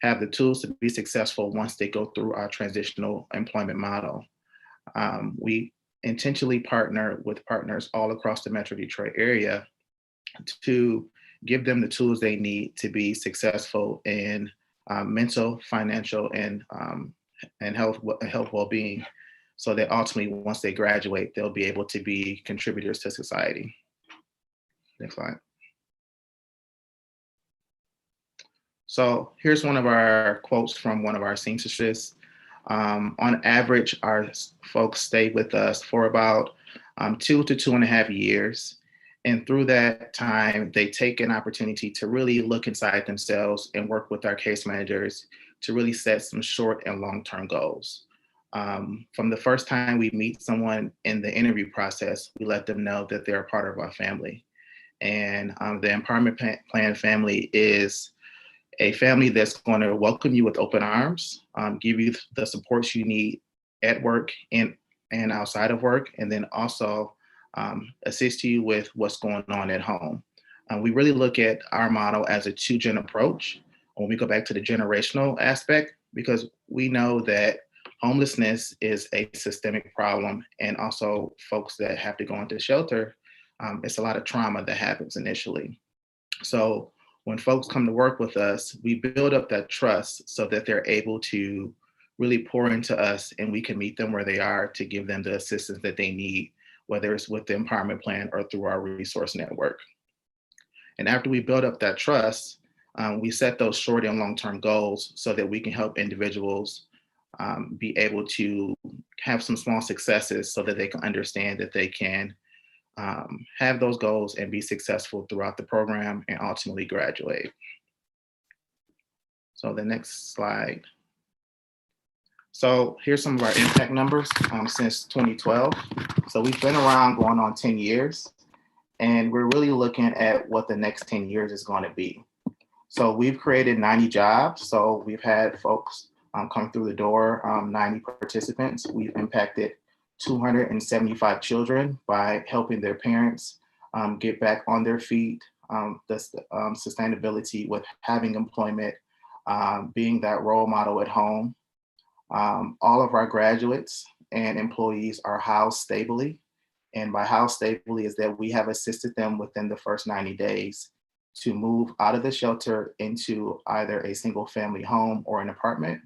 have the tools to be successful once they go through our transitional employment model. We intentionally partner with partners all across the Metro Detroit area to give them the tools they need to be successful in mental, financial, and health well-being, so that ultimately, once they graduate, they'll be able to be contributors to society. Next slide. So here's one of our quotes from one of our seamstresses. On average, our folks stay with us for about 2 to 2.5 years. And through that time, they take an opportunity to really look inside themselves and work with our case managers to really set some short and long-term goals. From the first time we meet someone in the interview process, we let them know that they're a part of our family. And the Empowerment Plan family is a family that's going to welcome you with open arms, give you the supports you need at work and outside of work, and then also assist you with what's going on at home. We really look at our model as a 2-gen approach when we go back to the generational aspect, because we know that homelessness is a systemic problem, and also folks that have to go into shelter, it's a lot of trauma that happens initially. So when folks come to work with us, we build up that trust so that they're able to really pour into us, and we can meet them where they are to give them the assistance that they need, whether it's with the empowerment plan or through our resource network. And after we build up that trust, we set those short and long-term goals so that we can help individuals be able to have some small successes so that they can understand that they can have those goals and be successful throughout the program and ultimately graduate. So the next slide. So here's some of our impact numbers since 2012. So we've been around going on 10 years, and we're really looking at what the next 10 years is going to be. So we've created 90 jobs. So we've had folks come through the door, 90 participants. We've impacted 275 children by helping their parents get back on their feet, sustainability with having employment, being that role model at home. All of our graduates and employees are housed stably. And by housed stably is that we have assisted them within the first 90 days to move out of the shelter into either a single family home or an apartment.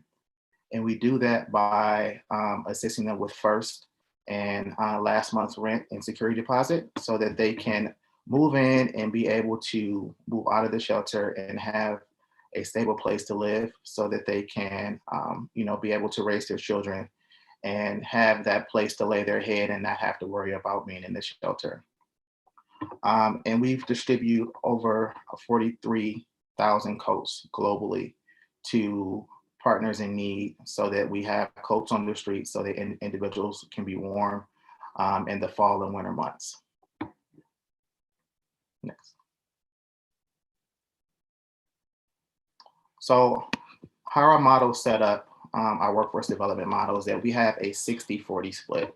And we do that by assisting them with first and last month's rent and security deposit so that they can move in and be able to move out of the shelter and have a stable place to live so that they can be able to raise their children and have that place to lay their head and not have to worry about being in the shelter. And we've distributed over 43,000 coats globally to partners in need so that we have coats on the street so that individuals can be warm in the fall and winter months. Next. So how our model is set up, our workforce development model, is that we have a 60-40 split.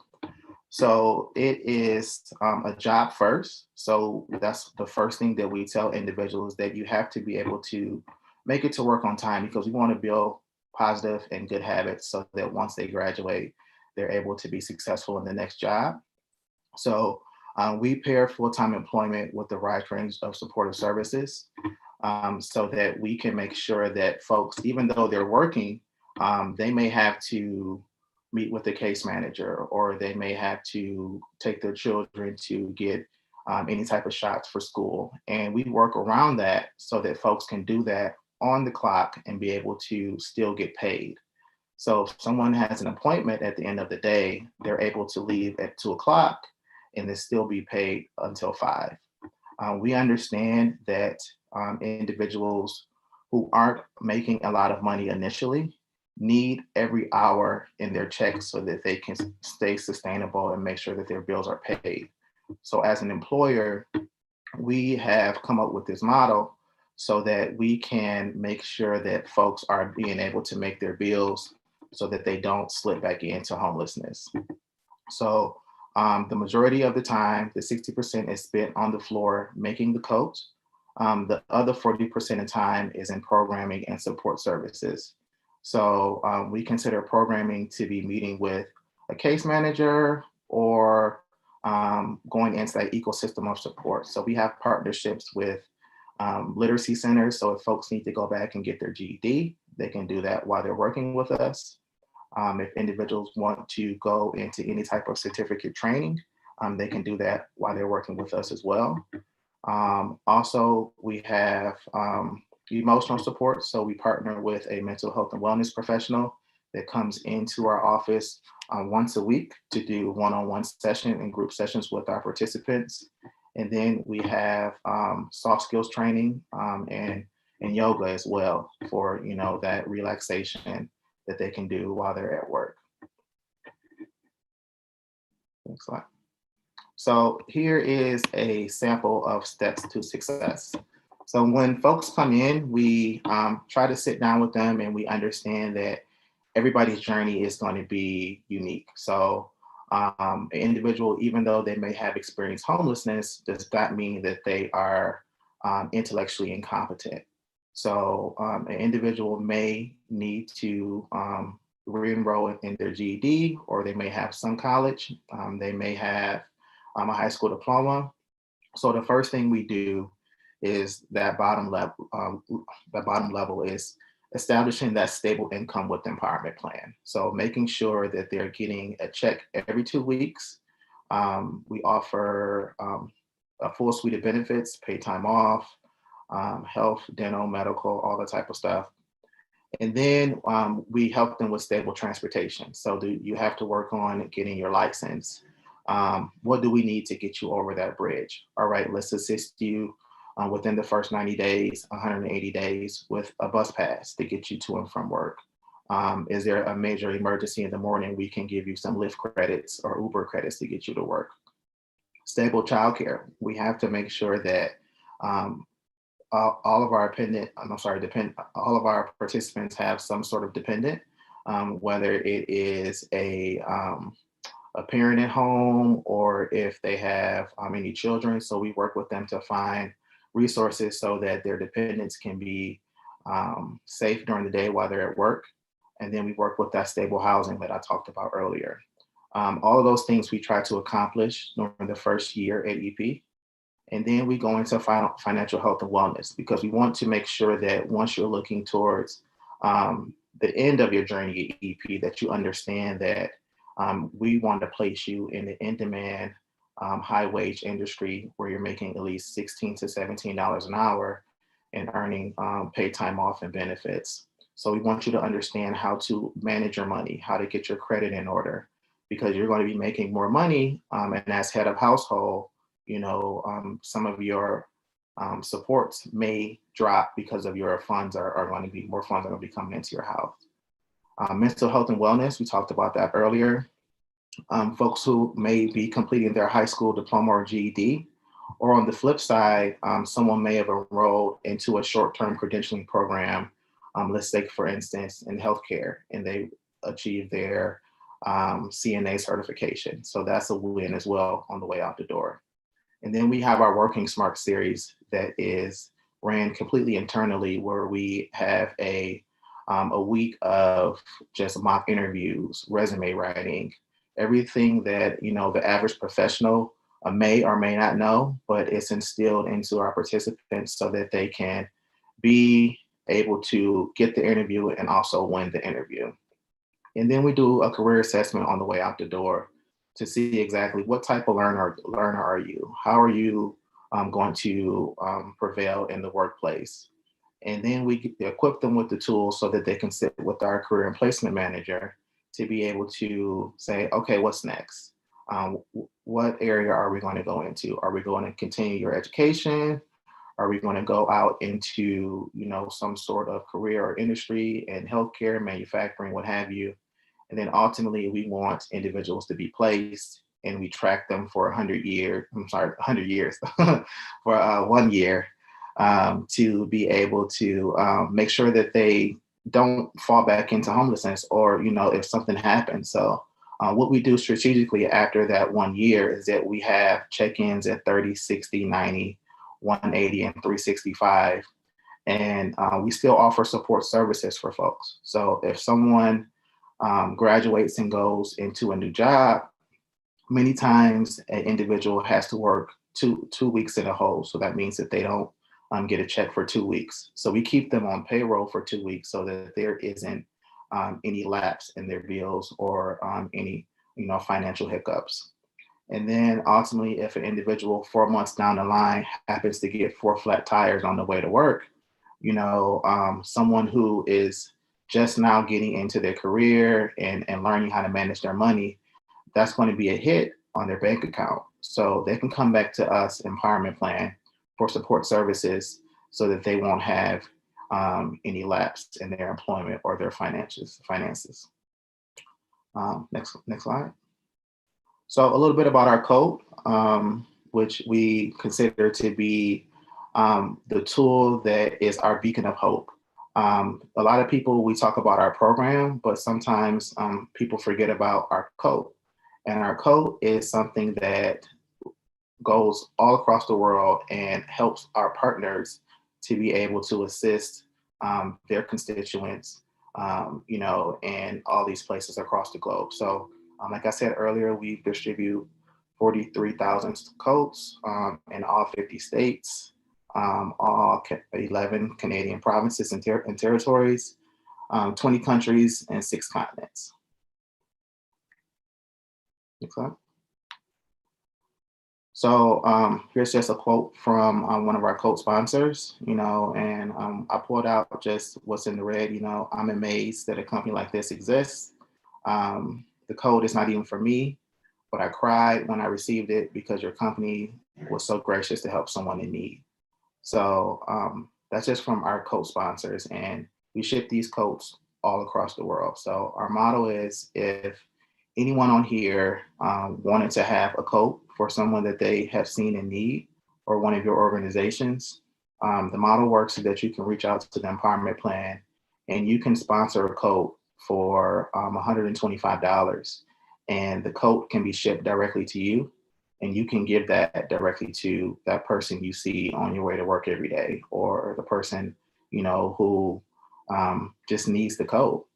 So it is a job first. So that's the first thing that we tell individuals, that you have to be able to make it to work on time, because we want to build positive and good habits so that once they graduate, they're able to be successful in the next job. So we pair full-time employment with the right range of supportive services so that we can make sure that folks, even though they're working, they may have to meet with the case manager, or they may have to take their children to get any type of shots for school. And we work around that so that folks can do that on the clock and be able to still get paid. So if someone has an appointment at the end of the day, they're able to leave at 2 o'clock and then still be paid until 5. We understand that individuals who aren't making a lot of money initially need every hour in their check so that they can stay sustainable and make sure that their bills are paid. So as an employer, we have come up with this model so that we can make sure that folks are being able to make their bills so that they don't slip back into homelessness. So the majority of the time, the 60% is spent on the floor making the coats. The other 40% of time is in programming and support services. So we consider programming to be meeting with a case manager or going into that ecosystem of support. So we have partnerships with literacy centers. So if folks need to go back and get their GED, they can do that while they're working with us. If individuals want to go into any type of certificate training, they can do that while they're working with us as well. Also, we have emotional support. So we partner with a mental health and wellness professional that comes into our office once a week to do one-on-one session and group sessions with our participants. And then we have soft skills training and yoga as well for that relaxation that they can do while they're at work. Next slide. So here is a sample of steps to success. So when folks come in, we try to sit down with them and we understand that everybody's journey is going to be unique. So an individual, even though they may have experienced homelessness, does not mean that they are intellectually incompetent. So an individual may need to re-enroll in their GED, or they may have some college. They may have a high school diploma. So the first thing we do is that bottom level is establishing that stable income with empowerment plan. So making sure that they're getting a check every 2 weeks. We offer a full suite of benefits, paid time off, health, dental, medical, all that type of stuff. And then we help them with stable transportation. So you have to work on getting your license. What do we need to get you over that bridge? All right, let's assist you within the first 90 days, 180 days with a bus pass to get you to and from work. Is there a major emergency in the morning? We can give you some Lyft credits or Uber credits to get you to work. Stable childcare. We have to make sure that all of our all of our participants have some sort of dependent, whether it is a parent at home or if they have any children. So we work with them to find resources so that their dependents can be safe during the day while they're at work. And then we work with that stable housing that I talked about earlier. All of those things we try to accomplish during the first year at EP. And then we go into financial health and wellness, because we want to make sure that once you're looking towards the end of your journey at EP, that you understand that we want to place you in the in-demand, high-wage industry where you're making at least $16 to $17 an hour and earning paid time off and benefits. So we want you to understand how to manage your money, how to get your credit in order, because you're going to be making more money. And as head of household, some of your supports may drop because of your funds are going to be more funds are going to be coming into your house. Mental health and wellness, we talked about that earlier. Folks who may be completing their high school diploma or GED, or on the flip side, someone may have enrolled into a short-term credentialing program, let's say, for instance, in healthcare, and they achieve their CNA certification. So that's a win as well on the way out the door. And then we have our Working Smart series that is ran completely internally, where we have a week of just mock interviews, resume writing, everything that the average professional may or may not know, but it's instilled into our participants so that they can be able to get the interview and also win the interview. And then we do a career assessment on the way out the door to see exactly what type of learner are you? How are you going to prevail in the workplace? And then we equip them with the tools so that they can sit with our career and placement manager to be able to say, okay, what's next? What area are we going to go into? Are we going to continue your education? Are we going to go out into some sort of career or industry in healthcare, manufacturing, what have you? And then ultimately, we want individuals to be placed, and we track them for 100 years, for 1 year, to be able to make sure that they don't fall back into homelessness, or, if something happens. So what we do strategically after that 1 year is that we have check-ins at 30, 60, 90, 180, and 365. And we still offer support services for folks. So if someone graduates and goes into a new job, many times an individual has to work two weeks in a hole. So that means that they don't get a check for 2 weeks. So we keep them on payroll for 2 weeks so that there isn't any lapse in their bills or any financial hiccups. And then ultimately, if an individual 4 months down the line happens to get 4 flat tires on the way to work, someone who is just now getting into their career and learning how to manage their money, that's going to be a hit on their bank account. So they can come back to us, Empowerment Plan, for support services so that they won't have any lapse in their employment or their finances. Next slide. So a little bit about our code, which we consider to be the tool that is our beacon of hope. A lot of people, we talk about our program, but sometimes people forget about our code. And our code is something that goes all across the world and helps our partners to be able to assist their constituents you know, in all these places across the globe. So like I said earlier, we distribute 43,000 coats in all 50 states, all 11 Canadian provinces and territories, 20 countries and 6 continents. Next slide. So here's just a quote from one of our coat sponsors, you know, and I pulled out just what's in the red. You know, I'm amazed that a company like this exists. The code is not even for me, but I cried when I received it because your company was so gracious to help someone in need. So that's just from our coat sponsors, and we ship these coats all across the world. So our motto is, if anyone on here wanted to have a coat for someone that they have seen in need, or one of your organizations, the model works so that you can reach out to the empowerment plan and you can sponsor a coat for $125. And the coat can be shipped directly to you, and you can give that directly to that person you see on your way to work every day, or the person, you know, who just needs the coat.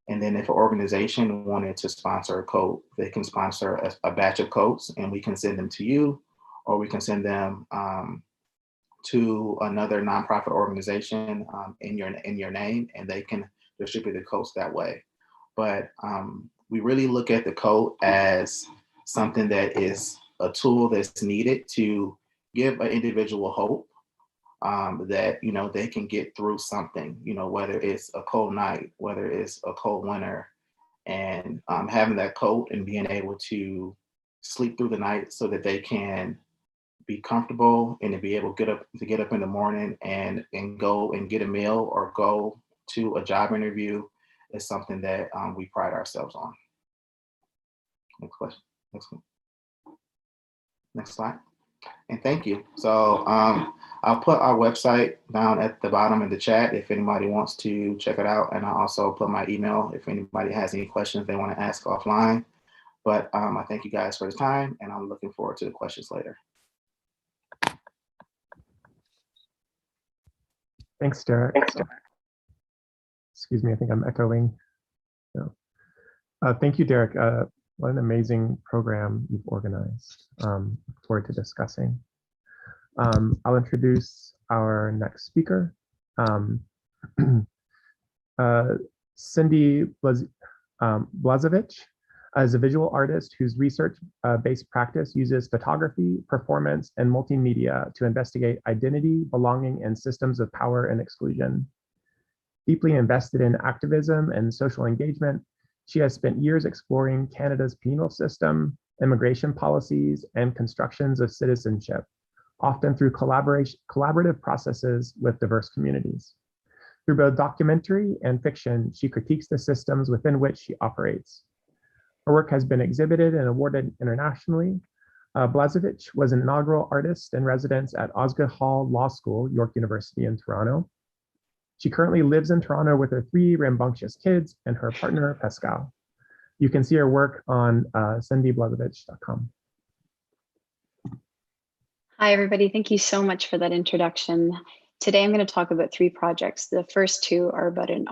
And then if an organization wanted to sponsor a coat, they can sponsor a batch of coats, and we can send them to you, or we can send them to another nonprofit organization in your name, and they can distribute the coats that way. But we really look at the coat as something that is a tool that's needed to give an individual hope that, you know, they can get through something, you know, whether it's a cold night, whether it's a cold winter, and having that coat and being able to sleep through the night so that they can be comfortable and to be able to get up in the morning and go and get a meal or go to a job interview is something that we pride ourselves on. Next question. Next slide. And thank you. So I'll put our website down at the bottom of the chat if anybody wants to check it out. And I'll also put my email if anybody has any questions they want to ask offline. But I thank you guys for the time, and I'm looking forward to the questions later. Thanks, Derrick. Excuse me, I think I'm echoing. No. Thank you, Derrick. What an amazing program you've organized. Look forward to discussing. I'll introduce our next speaker. Cindy Blažević is a visual artist whose research-based practice uses photography, performance, and multimedia to investigate identity, belonging, and systems of power and exclusion. Deeply invested in activism and social engagement, she has spent years exploring Canada's penal system, immigration policies, and constructions of citizenship, often through collaborative processes with diverse communities. Through both documentary and fiction, she critiques the systems within which she operates. Her work has been exhibited and awarded internationally. Blažević was an inaugural artist in residence at Osgoode Hall Law School, York University in Toronto. She currently lives in Toronto with her 3 rambunctious kids and her partner, Pascal. You can see her work on cindyblažević.com. Hi, everybody. Thank you so much for that introduction. Today, I'm going to talk about 3 projects. The first 2 are about the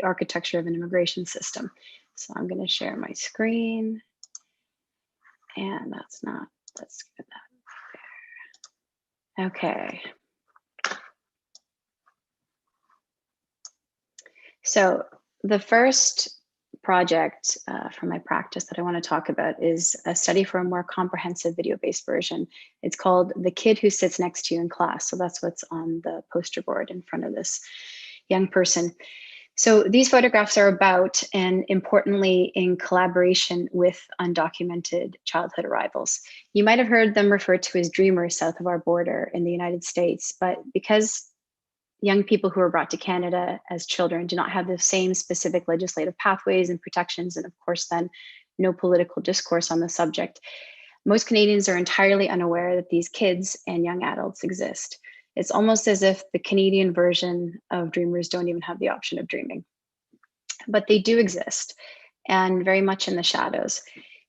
architecture of an immigration system. So I'm going to share my screen. And let's get that there. Okay. So the first project from my practice that I want to talk about is a study for a more comprehensive video-based version. It's called The Kid Who Sits Next to You in Class. So that's what's on the poster board in front of this young person. So these photographs are about, and importantly, in collaboration with undocumented childhood arrivals. You might have heard them referred to as dreamers south of our border in the United States, but because young people who are brought to Canada as children do not have the same specific legislative pathways and protections, and of course then no political discourse on the subject, most Canadians are entirely unaware that these kids and young adults exist. It's almost as if the Canadian version of dreamers don't even have the option of dreaming. But they do exist, and very much in the shadows.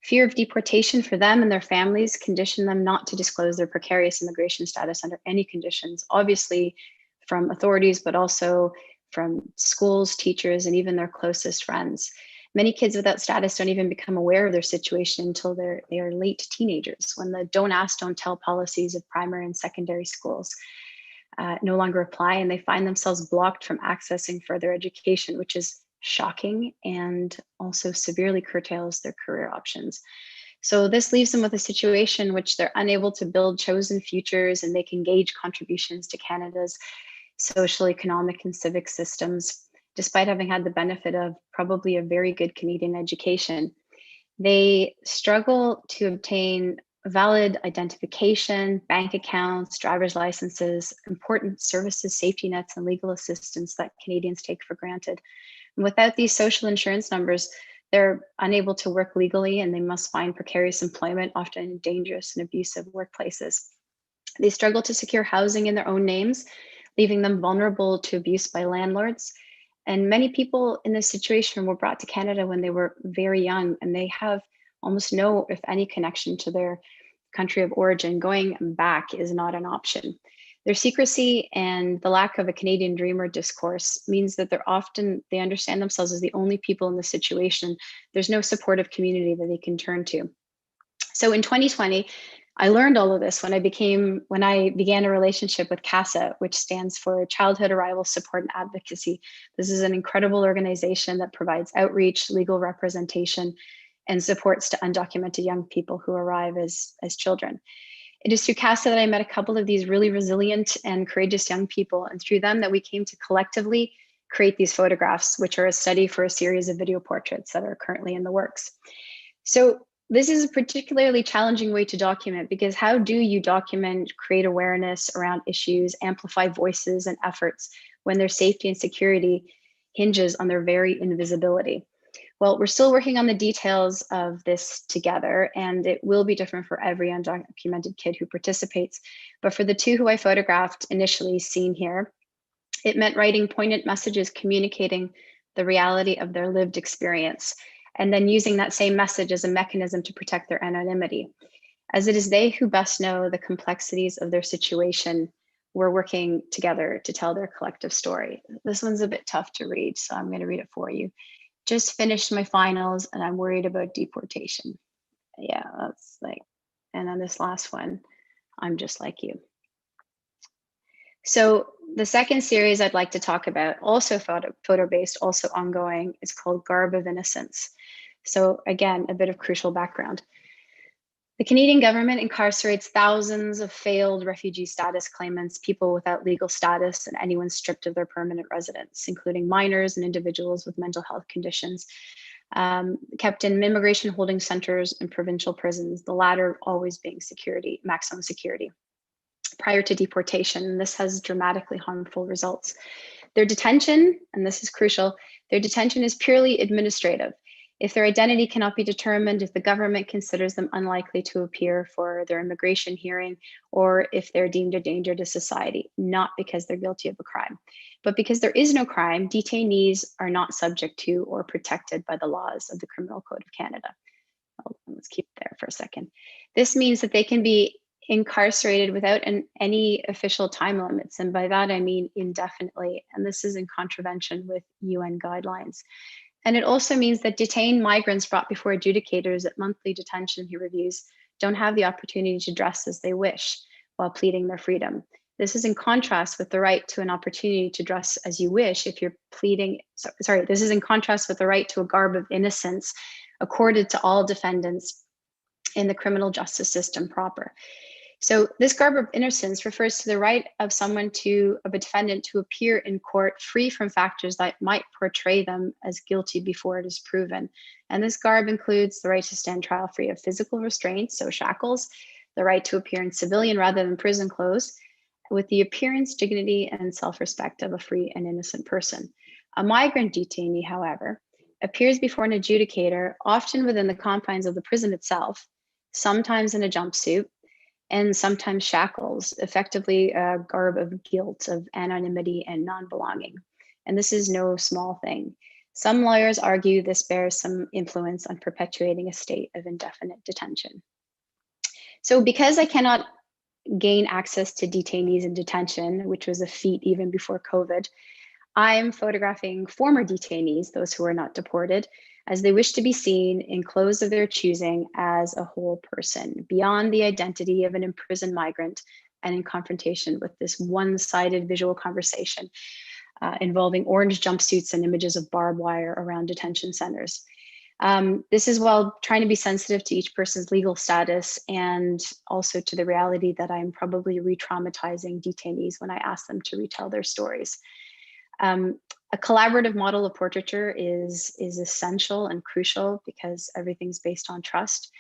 Fear of deportation for them and their families condition them not to disclose their precarious immigration status under any conditions, obviously from authorities, but also from schools, teachers, and even their closest friends. Many kids without status don't even become aware of their situation until they are late teenagers, when the don't ask, don't tell policies of primary and secondary schools no longer apply, and they find themselves blocked from accessing further education, which is shocking and also severely curtails their career options. So this leaves them with a situation in which they're unable to build chosen futures and make engaged contributions to Canada's social, economic, and civic systems, despite having had the benefit of probably a very good Canadian education. They struggle to obtain valid identification, bank accounts, driver's licenses, important services, safety nets, and legal assistance that Canadians take for granted. And without these social insurance numbers, they're unable to work legally, and they must find precarious employment, often in dangerous and abusive workplaces. They struggle to secure housing in their own names, leaving them vulnerable to abuse by landlords. And many people in this situation were brought to Canada when they were very young, and they have almost no, if any, connection to their country of origin. Going back is not an option. Their secrecy and the lack of a Canadian dreamer discourse means that they understand themselves as the only people in the situation. There's no supportive community that they can turn to. So in 2020, I learned all of this when I began a relationship with CASA, which stands for Childhood Arrival Support and Advocacy. This is an incredible organization that provides outreach, legal representation, and supports to undocumented young people who arrive as children. It is through CASA that I met a couple of these really resilient and courageous young people, and through them that we came to collectively create these photographs, which are a study for a series of video portraits that are currently in the works. So this is a particularly challenging way to document, because how do you document, create awareness around issues, amplify voices and efforts when their safety and security hinges on their very invisibility? Well, we're still working on the details of this together, and it will be different for every undocumented kid who participates. But for the two who I photographed initially seen here, it meant writing poignant messages communicating the reality of their lived experience, and then using that same message as a mechanism to protect their anonymity. As it is they who best know the complexities of their situation, we're working together to tell their collective story. This one's a bit tough to read, so I'm going to read it for you. Just finished my finals and I'm worried about deportation. Yeah, that's like, and then this last one, I'm just like you. So the second series I'd like to talk about, also photo-based, also ongoing, is called Garb of Innocence. So again, a bit of crucial background. The Canadian government incarcerates thousands of failed refugee status claimants, people without legal status, and anyone stripped of their permanent residence, including minors and individuals with mental health conditions, kept in immigration holding centers and provincial prisons, the latter always being maximum security, prior to deportation. And this has dramatically harmful results. Their detention, and this is crucial, their detention is purely administrative. If their identity cannot be determined, if the government considers them unlikely to appear for their immigration hearing, or if they're deemed a danger to society, not because they're guilty of a crime, but because there is no crime, detainees are not subject to or protected by the laws of the Criminal Code of Canada. Well, let's keep it there for a second. This means that they can be incarcerated without any official time limits. And by that, I mean indefinitely. And this is in contravention with UN guidelines. And it also means that detained migrants brought before adjudicators at monthly detention reviews don't have the opportunity to dress as they wish while pleading their freedom. This is in contrast with the right to an opportunity to dress as you wish if you're pleading, this is in contrast with the right to a garb of innocence accorded to all defendants in the criminal justice system proper. So this garb of innocence refers to the right of a defendant to appear in court free from factors that might portray them as guilty before it is proven. And this garb includes the right to stand trial free of physical restraints, so shackles, the right to appear in civilian rather than prison clothes, with the appearance, dignity, and self-respect of a free and innocent person. A migrant detainee, however, appears before an adjudicator, often within the confines of the prison itself, sometimes in a jumpsuit, and sometimes shackles, effectively a garb of guilt, of anonymity and non-belonging. And this is no small thing. Some lawyers argue this bears some influence on perpetuating a state of indefinite detention. So because I cannot gain access to detainees in detention, which was a feat even before COVID, I'm photographing former detainees, those who are not deported, as they wish to be seen in clothes of their choosing as a whole person, beyond the identity of an imprisoned migrant, and in confrontation with this one-sided visual conversation involving orange jumpsuits and images of barbed wire around detention centers. This is while trying to be sensitive to each person's legal status and also to the reality that I'm probably re-traumatizing detainees when I ask them to retell their stories. A collaborative model of portraiture is essential and crucial because everything's based on trust.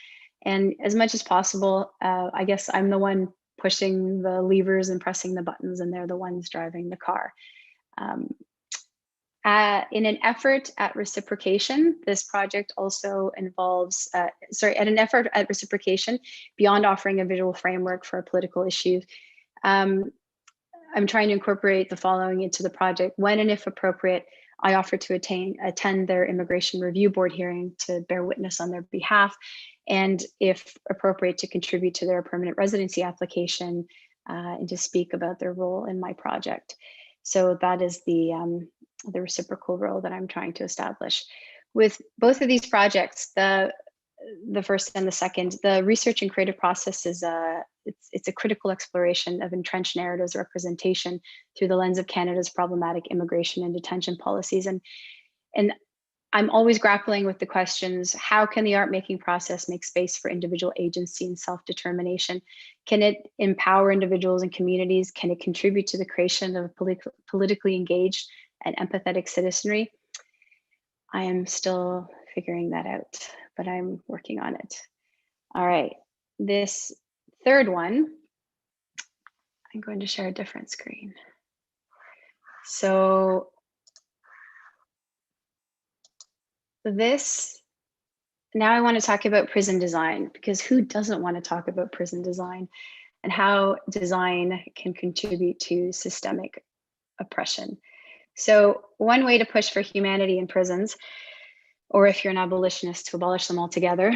And as much as possible, I guess I'm the one pushing the levers and pressing the buttons, and they're the ones driving the car. In an effort at reciprocation, this project also involves, at an effort at reciprocation, beyond offering a visual framework for a political issue, I'm trying to incorporate the following into the project. When and if appropriate, I offer to attend their immigration review board hearing to bear witness on their behalf, and if appropriate, to contribute to their permanent residency application and to speak about their role in my project. So that is the reciprocal role that I'm trying to establish. With both of these projects, the first and the second, the research and creative process is it's a critical exploration of entrenched narratives representation through the lens of Canada's problematic immigration and detention policies. And I'm always grappling with the questions: how can the art making process make space for individual agency and self-determination? Can it empower individuals and communities? Can it contribute to the creation of politically engaged and empathetic citizenry? I am still figuring that out, but I'm working on it. All right, this third one, I'm going to share a different screen. So this, now I want to talk about prison design, because who doesn't want to talk about prison design and how design can contribute to systemic oppression. So one way to push for humanity in prisons, or if you're an abolitionist, to abolish them altogether,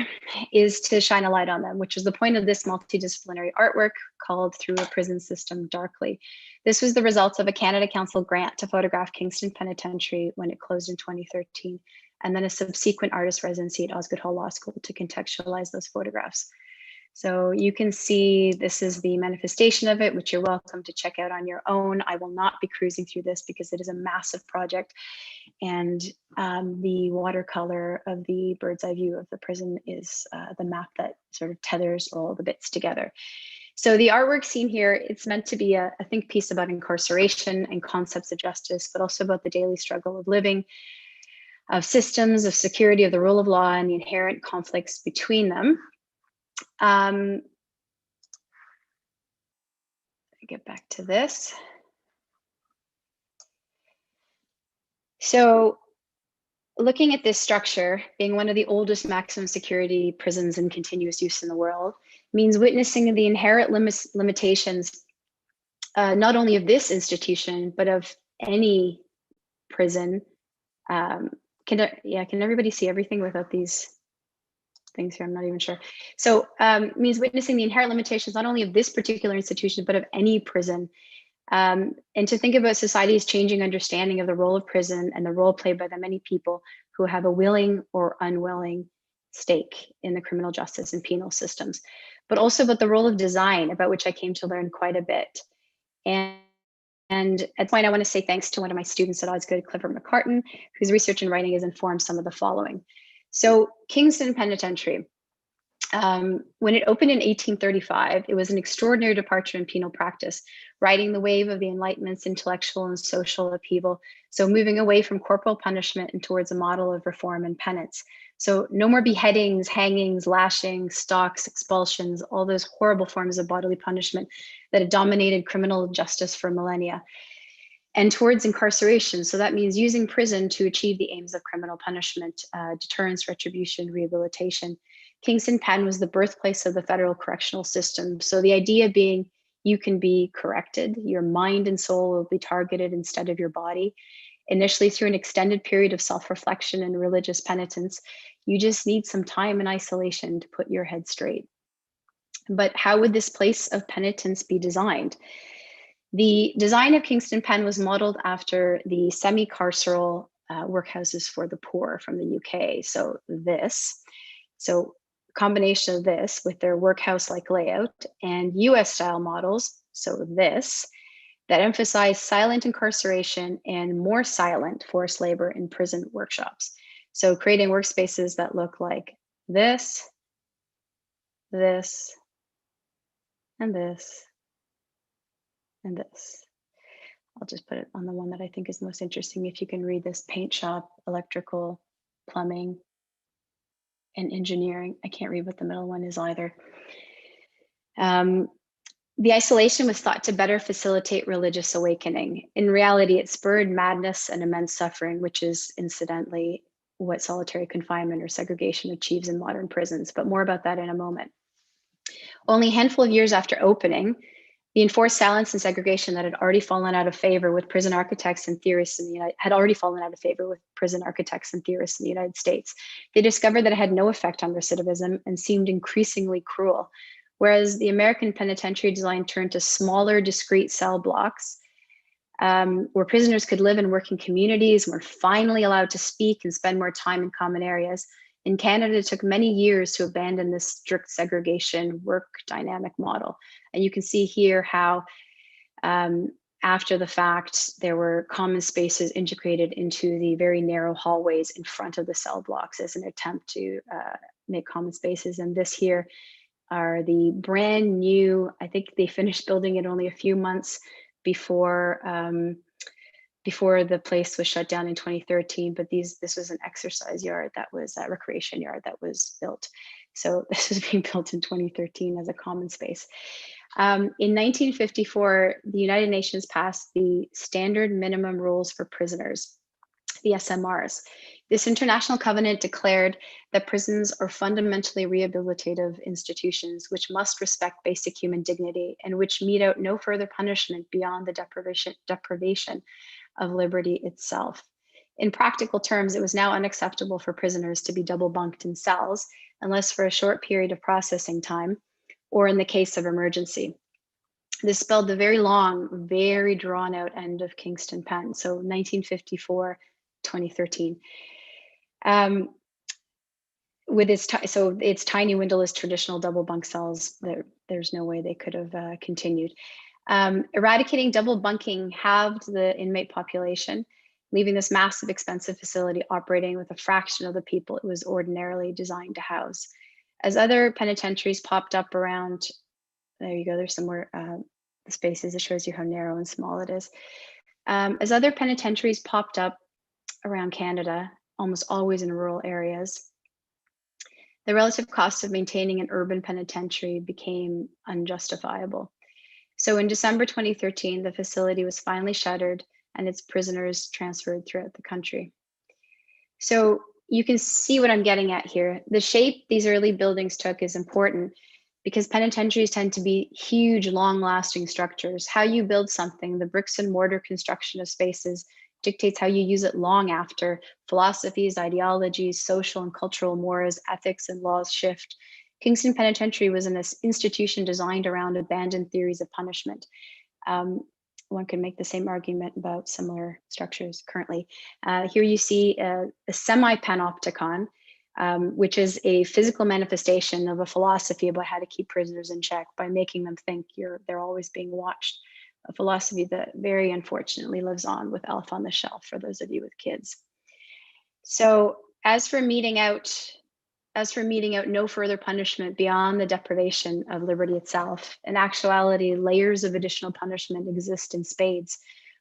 is to shine a light on them, which is the point of this multidisciplinary artwork called Through a Prison System Darkly. This was the result of a Canada Council grant to photograph Kingston Penitentiary when it closed in 2013, and then a subsequent artist residency at Osgoode Hall Law School to contextualize those photographs. So you can see this is the manifestation of it, which you're welcome to check out on your own. I will not be cruising through this because it is a massive project. And the watercolor of the bird's eye view of the prison is the map that sort of tethers all the bits together. So the artwork seen here, it's meant to be a think piece about incarceration and concepts of justice, but also about the daily struggle of living, of systems, of security, of the rule of law, and the inherent conflicts between them. Get back to this. So looking at this structure, being one of the oldest maximum security prisons in continuous use in the world, means witnessing the inherent limitations, not only of this institution, but of any prison. Can everybody see everything without these things here? I'm not even sure. So means witnessing the inherent limitations, not only of this particular institution, but of any prison. And to think about society's changing understanding of the role of prison and the role played by the many people who have a willing or unwilling stake in the criminal justice and penal systems, but also about the role of design, about which I came to learn quite a bit. And at this point, I want to say thanks to one of my students at Osgoode, Clifford McCartan, whose research and writing has informed some of the following. So Kingston Penitentiary, when it opened in 1835, it was an extraordinary departure in penal practice, riding the wave of the Enlightenment's intellectual and social upheaval. So moving away from corporal punishment and towards a model of reform and penance. So no more beheadings, hangings, lashings, stocks, expulsions, all those horrible forms of bodily punishment that had dominated criminal justice for millennia. And towards incarceration. So that means using prison to achieve the aims of criminal punishment, deterrence, retribution, rehabilitation. Kingston Pen was the birthplace of the federal correctional system. So the idea being you can be corrected, your mind and soul will be targeted instead of your body. Initially through an extended period of self-reflection and religious penitence, you just need some time in isolation to put your head straight. But how would this place of penitence be designed? The design of Kingston Pen was modeled after the semi-carceral workhouses for the poor from the UK. So combination of this with their workhouse-like layout and US style models, so this, that emphasize silent incarceration and more silent forced labor in prison workshops. So creating workspaces that look like this, this, and this, and this. I'll just put it on the one that I think is most interesting. If you can read this: paint shop, electrical, plumbing, and engineering. I can't read what the middle one is either. The isolation was thought to better facilitate religious awakening. In reality, it spurred madness and immense suffering, which is incidentally what solitary confinement or segregation achieves in modern prisons, but more about that in a moment. Only a handful of years after opening, the enforced silence and segregation that had already fallen out of favor with prison architects and theorists in the United States. They discovered that it had no effect on recidivism and seemed increasingly cruel. Whereas the American penitentiary design turned to smaller, discrete cell blocks where prisoners could live and work in communities, were finally allowed to speak and spend more time in common areas. In Canada, it took many years to abandon this strict segregation work dynamic model. And you can see here how after the fact, there were common spaces integrated into the very narrow hallways in front of the cell blocks as an attempt to make common spaces. And this here are the brand new, I think they finished building it only a few months before the place was shut down in 2013, but this was an exercise yard that was a recreation yard that was built. So this was being built in 2013 as a common space. In 1954, the United Nations passed the Standard Minimum Rules for Prisoners, the SMRs. This international covenant declared that prisons are fundamentally rehabilitative institutions which must respect basic human dignity and which mete out no further punishment beyond the deprivation of liberty itself. In practical terms, it was now unacceptable for prisoners to be double bunked in cells unless for a short period of processing time or in the case of emergency. This spelled the very long, very drawn out end of Kingston Pen. So 1954, 2013. With its tiny windowless traditional double bunk cells, there's no way they could have continued. Eradicating double bunking halved the inmate population, leaving this massive, expensive facility operating with a fraction of the people it was ordinarily designed to house. As other penitentiaries popped up around, there you go, there's some more spaces. It shows you how narrow and small it is. As other penitentiaries popped up around Canada, almost always in rural areas, the relative cost of maintaining an urban penitentiary became unjustifiable. So in December 2013, the facility was finally shuttered and its prisoners transferred throughout the country. So you can see what I'm getting at here. The shape these early buildings took is important because penitentiaries tend to be huge, long-lasting structures. How you build something, the bricks and mortar construction of spaces, dictates how you use it long after philosophies, ideologies, social and cultural mores, ethics and laws shift. Kingston Penitentiary was an institution designed around abandoned theories of punishment. One can make the same argument about similar structures currently. Here you see a semi-panopticon, which is a physical manifestation of a philosophy about how to keep prisoners in check by making them think they're always being watched. A philosophy that very unfortunately lives on with Elf on the Shelf for those of you with kids. So as for meting out no further punishment beyond the deprivation of liberty itself, in actuality, layers of additional punishment exist in spades.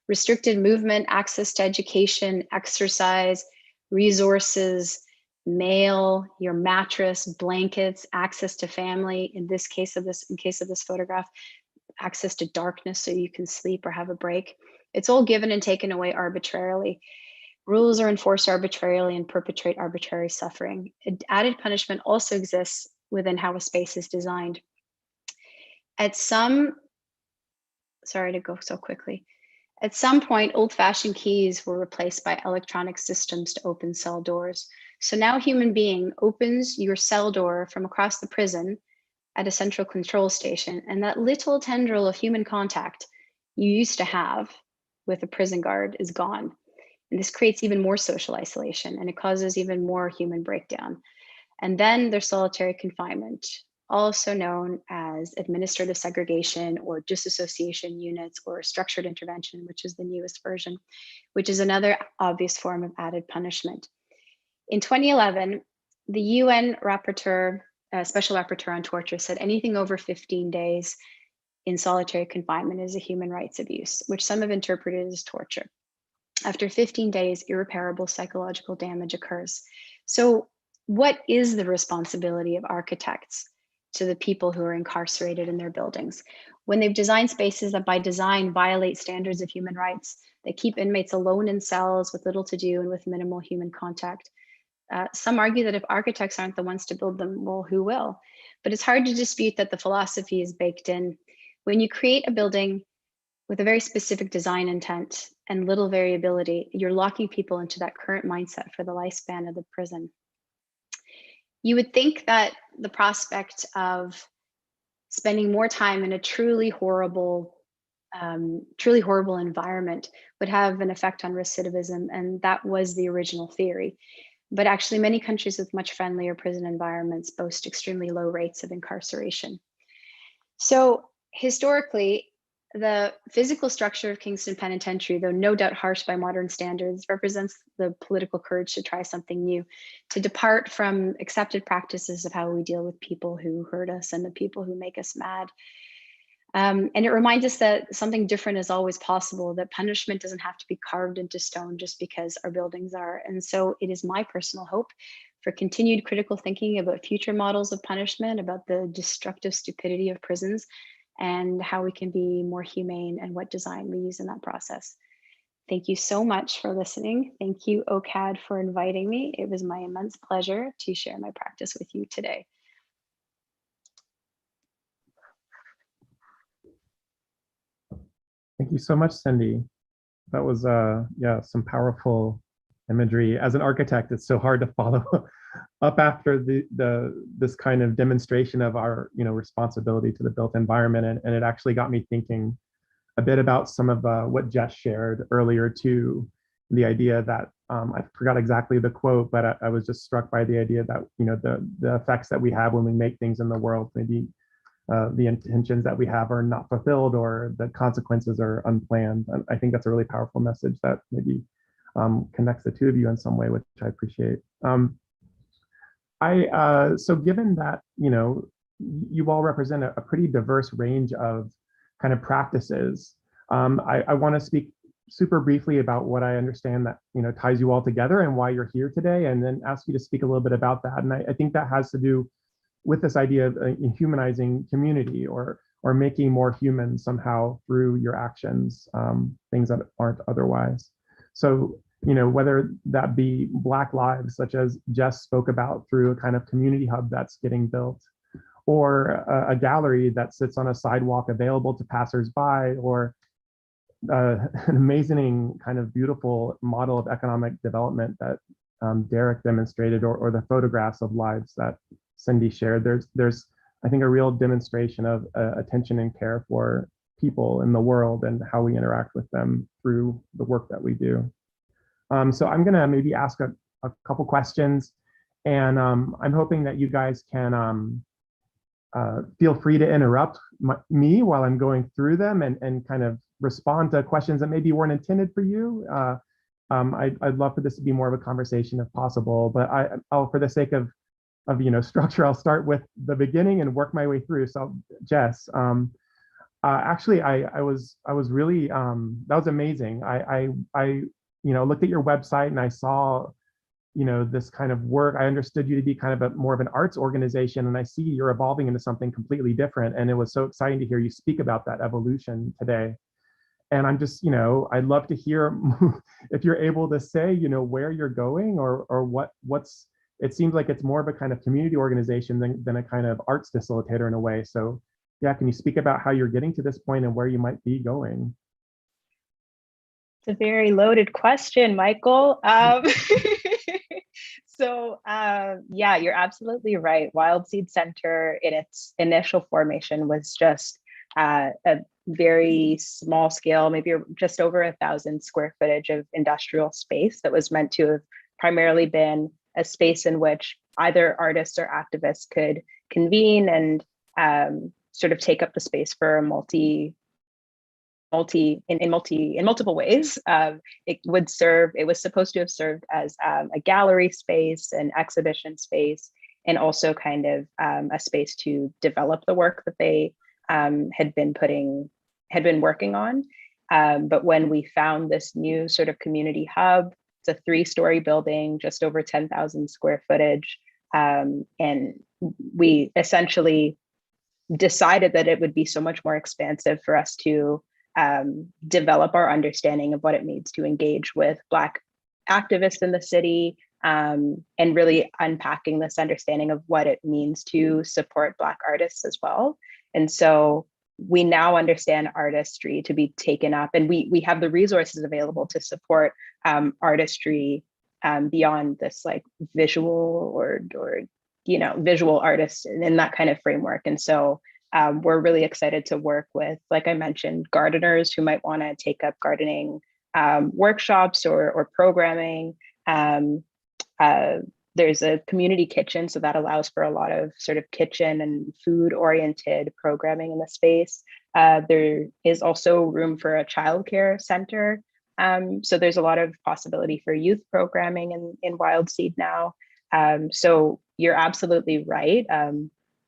Restricted movement, access to education, exercise, resources, mail, your mattress, blankets, access to family, in case of this photograph, access to darkness so you can sleep or have a break. It's all given and taken away arbitrarily. Rules are enforced arbitrarily and perpetrate arbitrary suffering. Added punishment also exists within how a space is designed. Sorry to go so quickly. At some point, old-fashioned keys were replaced by electronic systems to open cell doors. So now a human being opens your cell door from across the prison at a central control station, and that little tendril of human contact you used to have with a prison guard is gone. And this creates even more social isolation, and it causes even more human breakdown. And then there's solitary confinement, also known as administrative segregation or disassociation units or structured intervention, which is the newest version, which is another obvious form of added punishment. In 2011, the UN rapporteur, special rapporteur on torture, said anything over 15 days in solitary confinement is a human rights abuse, which some have interpreted as torture. After 15 days, irreparable psychological damage occurs. So what is the responsibility of architects to the people who are incarcerated in their buildings when they've designed spaces that by design violate standards of human rights? They keep inmates alone in cells with little to do and with minimal human contact. Some argue that if architects aren't the ones to build them, well, who will? But it's hard to dispute that the philosophy is baked in. When you create a building with a very specific design intent and little variability, you're locking people into that current mindset for the lifespan of the prison. You would think that the prospect of spending more time in a truly horrible environment would have an effect on recidivism, and that was the original theory. But actually, many countries with much friendlier prison environments boast extremely low rates of incarceration. So historically, the physical structure of Kingston Penitentiary, though no doubt harsh by modern standards, represents the political courage to try something new, to depart from accepted practices of how we deal with people who hurt us and the people who make us mad. And it reminds us that something different is always possible, that punishment doesn't have to be carved into stone just because our buildings are. And so it is my personal hope for continued critical thinking about future models of punishment, about the destructive stupidity of prisons, and how we can be more humane and what design we use in that process. Thank you so much for listening. Thank you, OCAD, for inviting me. It was my immense pleasure to share my practice with you today. Thank you so much, Cindy. That was yeah, some powerful imagery. As an architect, it's so hard to follow up after this kind of demonstration of our responsibility to the built environment, and it actually got me thinking a bit about some of what Jess shared earlier too. The idea that I forgot exactly the quote, but I was just struck by the idea that the effects that we have when we make things in the world, maybe the intentions that we have are not fulfilled or the consequences are unplanned. I think that's a really powerful message that maybe connects the two of you in some way, which I appreciate. So given that you all represent a pretty diverse range of kind of practices, I want to speak super briefly about what I understand that ties you all together and why you're here today, and then ask you to speak a little bit about that. And I think that has to do with this idea of humanizing community or making more human somehow through your actions, things that aren't otherwise. So, whether that be Black lives, such as Jess spoke about through a kind of community hub that's getting built, or a gallery that sits on a sidewalk available to passersby, or an amazing kind of beautiful model of economic development that Derrick demonstrated, or the photographs of lives that Cindy shared. There's I think a real demonstration of attention and care for people in the world and how we interact with them through the work that we do. So I'm gonna maybe ask a couple questions, and I'm hoping that you guys can feel free to interrupt me while I'm going through them and kind of respond to questions that maybe weren't intended for you. I'd love for this to be more of a conversation if possible, but I'll, for the sake of structure, I'll start with the beginning and work my way through. So Jess, actually, I was really, that was amazing. I looked at your website and I saw, this kind of work. I understood you to be kind of more of an arts organization, and I see you're evolving into something completely different. And it was so exciting to hear you speak about that evolution today. And I'm just, I'd love to hear if you're able to say, where you're going or what's, it seems like it's more of a kind of community organization than a kind of arts facilitator in a way. So yeah, can you speak about how you're getting to this point and where you might be going? It's a very loaded question, Michael. So yeah, you're absolutely right. Wildseed Centre in its initial formation was just a very small scale, maybe just over 1,000 square footage of industrial space that was meant to have primarily been a space in which either artists or activists could convene and sort of take up the space for a multiple ways. It was supposed to have served as a gallery space, an exhibition space, and also kind of a space to develop the work that they had been working on. But when we found this new sort of community hub, it's a 3-story building, just over 10,000 square footage. And we essentially decided that it would be so much more expansive for us to develop our understanding of what it means to engage with Black activists in the city, and really unpacking this understanding of what it means to support Black artists as well. And so we now understand artistry to be taken up, and we have the resources available to support artistry beyond this like visual or visual artists in that kind of framework. And so we're really excited to work with, like I mentioned, gardeners who might want to take up gardening workshops or programming. There's a community kitchen, so that allows for a lot of sort of kitchen and food oriented programming in the space. There is also room for a childcare center. So there's a lot of possibility for youth programming in Wildseed now. So you're absolutely right.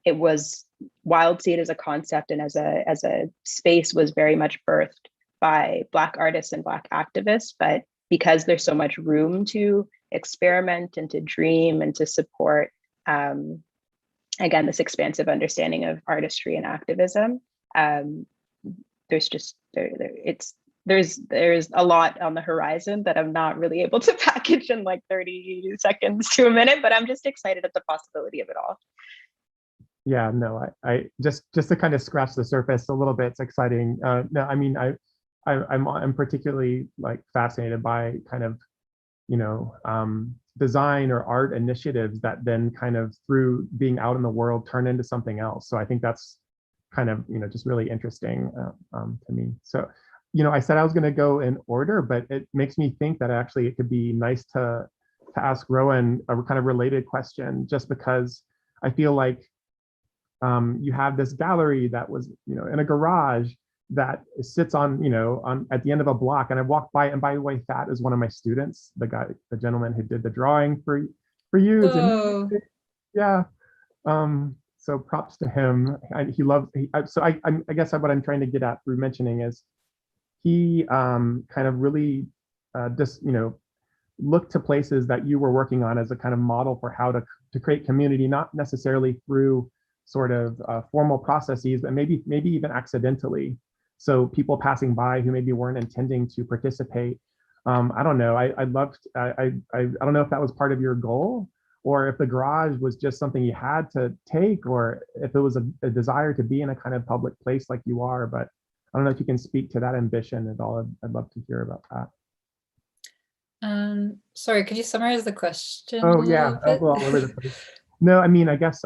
It was Wildseed as a concept and as a space was very much birthed by Black artists and Black activists, but because there's so much room to experiment and to dream and to support, again, this expansive understanding of artistry and activism, there's just there's a lot on the horizon that I'm not really able to package in like 30 seconds to a minute, but I'm just excited at the possibility of it all. Yeah, no, I just to kind of scratch the surface a little bit, it's exciting. No, I mean, I'm particularly like fascinated by kind of, design or art initiatives that then kind of through being out in the world turn into something else. So I think that's kind of, just really interesting to me. So, I said I was going to go in order, but it makes me think that actually it could be nice to ask Rowan a kind of related question, just because I feel like you have this gallery that was, in a garage that sits on at the end of a block, and I walked by, and by the way, Fat is one of my students, the gentleman who did the drawing for you. Whoa. And yeah, so props to him. I guess what I'm trying to get at through mentioning is he kind of really just looked to places that you were working on as a kind of model for how to create community, not necessarily through sort of formal processes, but maybe even accidentally. So people passing by who maybe weren't intending to participate. I don't know. I don't know if that was part of your goal, or if the garage was just something you had to take, or if it was a desire to be in a kind of public place like you are. But I don't know if you can speak to that ambition at all. I'd love to hear about that. Sorry, could you summarize the question? Oh yeah, all over the place. No, I mean, I guess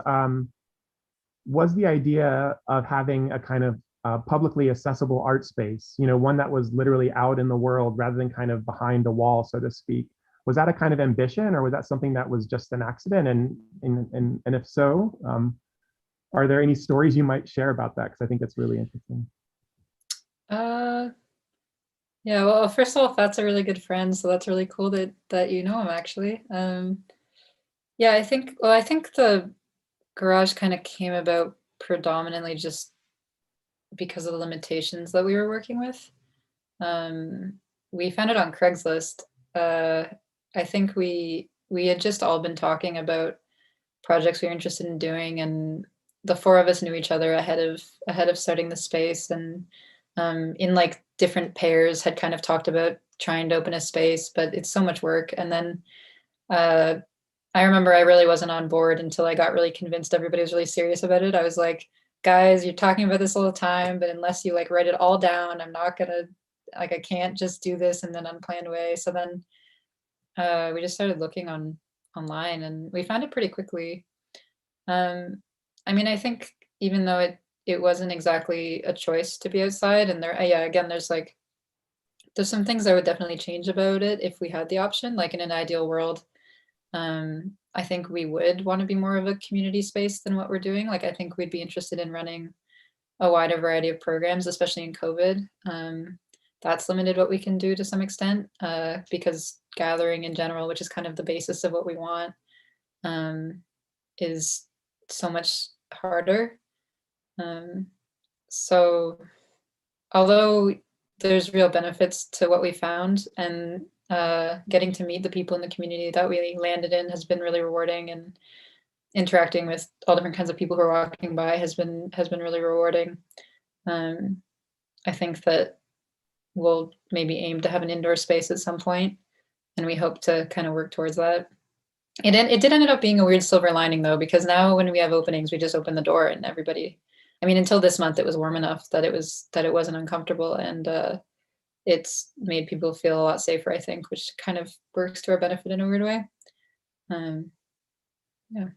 was the idea of having a kind of publicly accessible art space, one that was literally out in the world rather than kind of behind the wall, so to speak. Was that a kind of ambition, or was that something that was just an accident? And if so, are there any stories you might share about that? Because I think it's really interesting. Yeah, well, first of all, Fat's a really good friend, so that's really cool that you know him actually. Yeah, I think the garage kind of came about predominantly just because of the limitations that we were working with. We found it on Craigslist. I think we had just all been talking about projects we were interested in doing, and the 4 of us knew each other ahead of starting the space, and in like different pairs had kind of talked about trying to open a space, but it's so much work. And then I remember I really wasn't on board until I got really convinced everybody was really serious about it. I was like, guys, you're talking about this all the time, but unless you like write it all down, I'm not gonna, like, I can't just do this in an unplanned way. So then we just started looking online, and we found it pretty quickly. I mean, I think even though it wasn't exactly a choice to be outside. And there, yeah, again, there's some things I would definitely change about it if we had the option. Like in an ideal world, I think we would want to be more of a community space than what we're doing. Like I think we'd be interested in running a wider variety of programs, especially in COVID. That's limited what we can do to some extent, because gathering in general, which is kind of the basis of what we want, is so much harder. So although there's real benefits to what we found, and getting to meet the people in the community that we landed in has been really rewarding, and interacting with all different kinds of people who are walking by has been really rewarding. I think that we'll maybe aim to have an indoor space at some point, and we hope to kind of work towards that. It did end up being a weird silver lining though, because now when we have openings, we just open the door and everybody, I mean, until this month, it was warm enough that it wasn't uncomfortable, and it's made people feel a lot safer, I think, which kind of works to our benefit in a weird way. Yeah.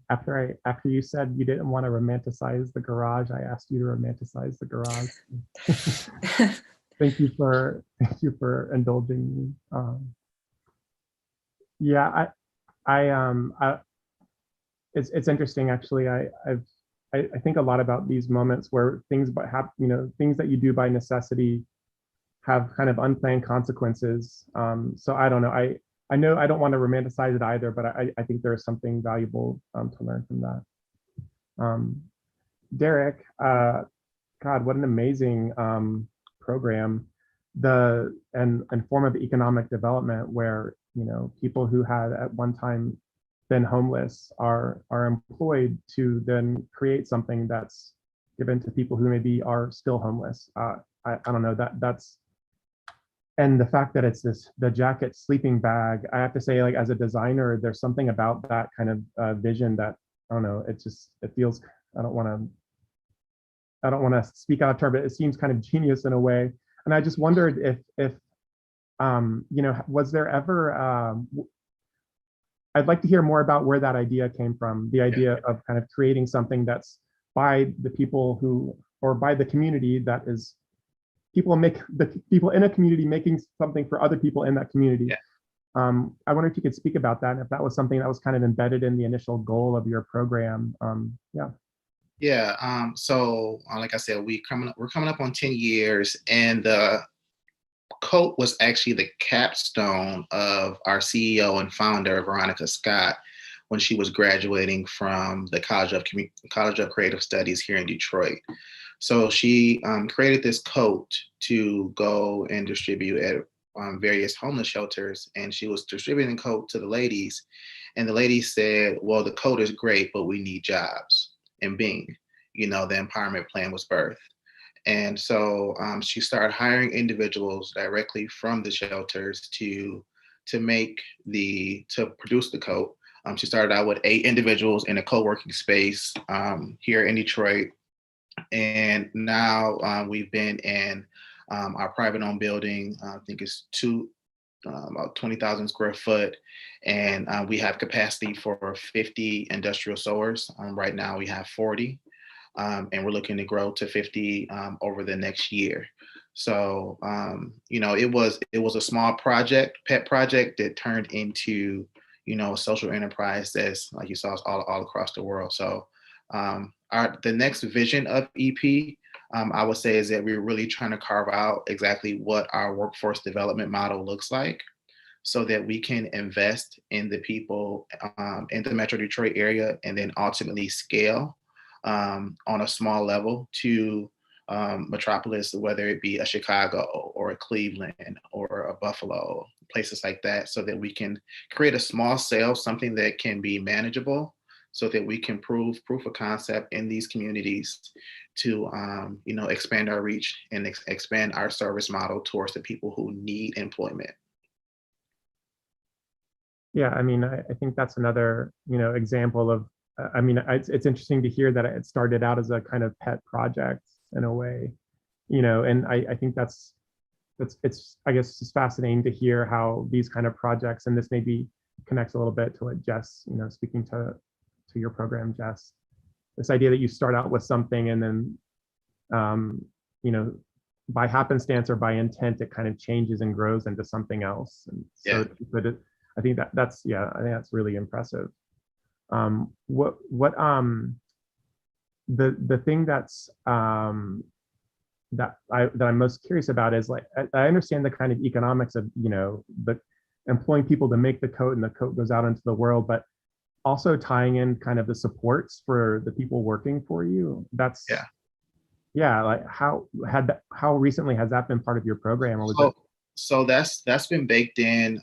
After you said you didn't want to romanticize the garage, I asked you to romanticize the garage. Thank you for indulging me. Yeah, it's interesting actually. I think a lot about these moments where things things that you do by necessity have kind of unplanned consequences. So I don't know. I know I don't want to romanticize it either, but I think there is something valuable to learn from that. Derrick, God, what an amazing program, and form of economic development where people who had at one time been homeless are employed to then create something that's given to people who maybe are still homeless. I don't know, that's, and the fact that it's the jacket sleeping bag, I have to say, like as a designer, there's something about that kind of vision that, I don't know, it feels, I don't want to speak out of turn, but it seems kind of genius in a way. And I just wondered if was there ever, I'd like to hear more about where that idea came from, the idea of kind of creating something that's by the people or by the community, that is the people in a community making something for other people in that community. Yeah. I wonder if you could speak about that, and if that was something that was kind of embedded in the initial goal of your program. Yeah. Yeah. So like I said, we're coming up on 10 years, and the coat was actually the capstone of our CEO and founder, Veronica Scott, when she was graduating from the College of Creative Studies here in Detroit. So she created this coat to go and distribute at various homeless shelters, and she was distributing the coat to the ladies, and the ladies said, well, the coat is great, but we need jobs. And bing, the empowerment plan was birthed. And so she started hiring individuals directly from the shelters to produce the coat. She started out with 8 individuals in a co-working space here in Detroit. And now we've been in our private owned building, I think it's about 20,000 square foot. And we have capacity for 50 industrial sewers. Right now we have 40. And we're looking to grow to 50 over the next year. So, it was a small pet project that turned into, a social enterprise that's, like you saw, all across the world. So the next vision of EP, I would say, is that we're really trying to carve out exactly what our workforce development model looks like, so that we can invest in the people in the Metro Detroit area, and then ultimately scale on a small level to metropolis, whether it be a Chicago or a Cleveland or a Buffalo, places like that, so that we can create a small sale, something that can be manageable, so that we can prove proof of concept in these communities to expand our reach and expand our service model towards the people who need employment. Yeah, I mean, I think that's another example of, I mean, it's interesting to hear that it started out as a kind of pet project in a way, and I think it's I guess it's fascinating to hear how these kind of projects, and this maybe connects a little bit to what Jess, speaking to your program, Jess, this idea that you start out with something and then, you know, by happenstance or by intent, it kind of changes and grows into something else. And so, but I think that's really impressive. The thing that's that I'm most curious about is, like, I understand the kind of economics of, you know, the employing people to make the coat, and the coat goes out into the world, but also tying in kind of the supports for the people working for you. That's like how recently has that been part of your program? Or was so that's been baked in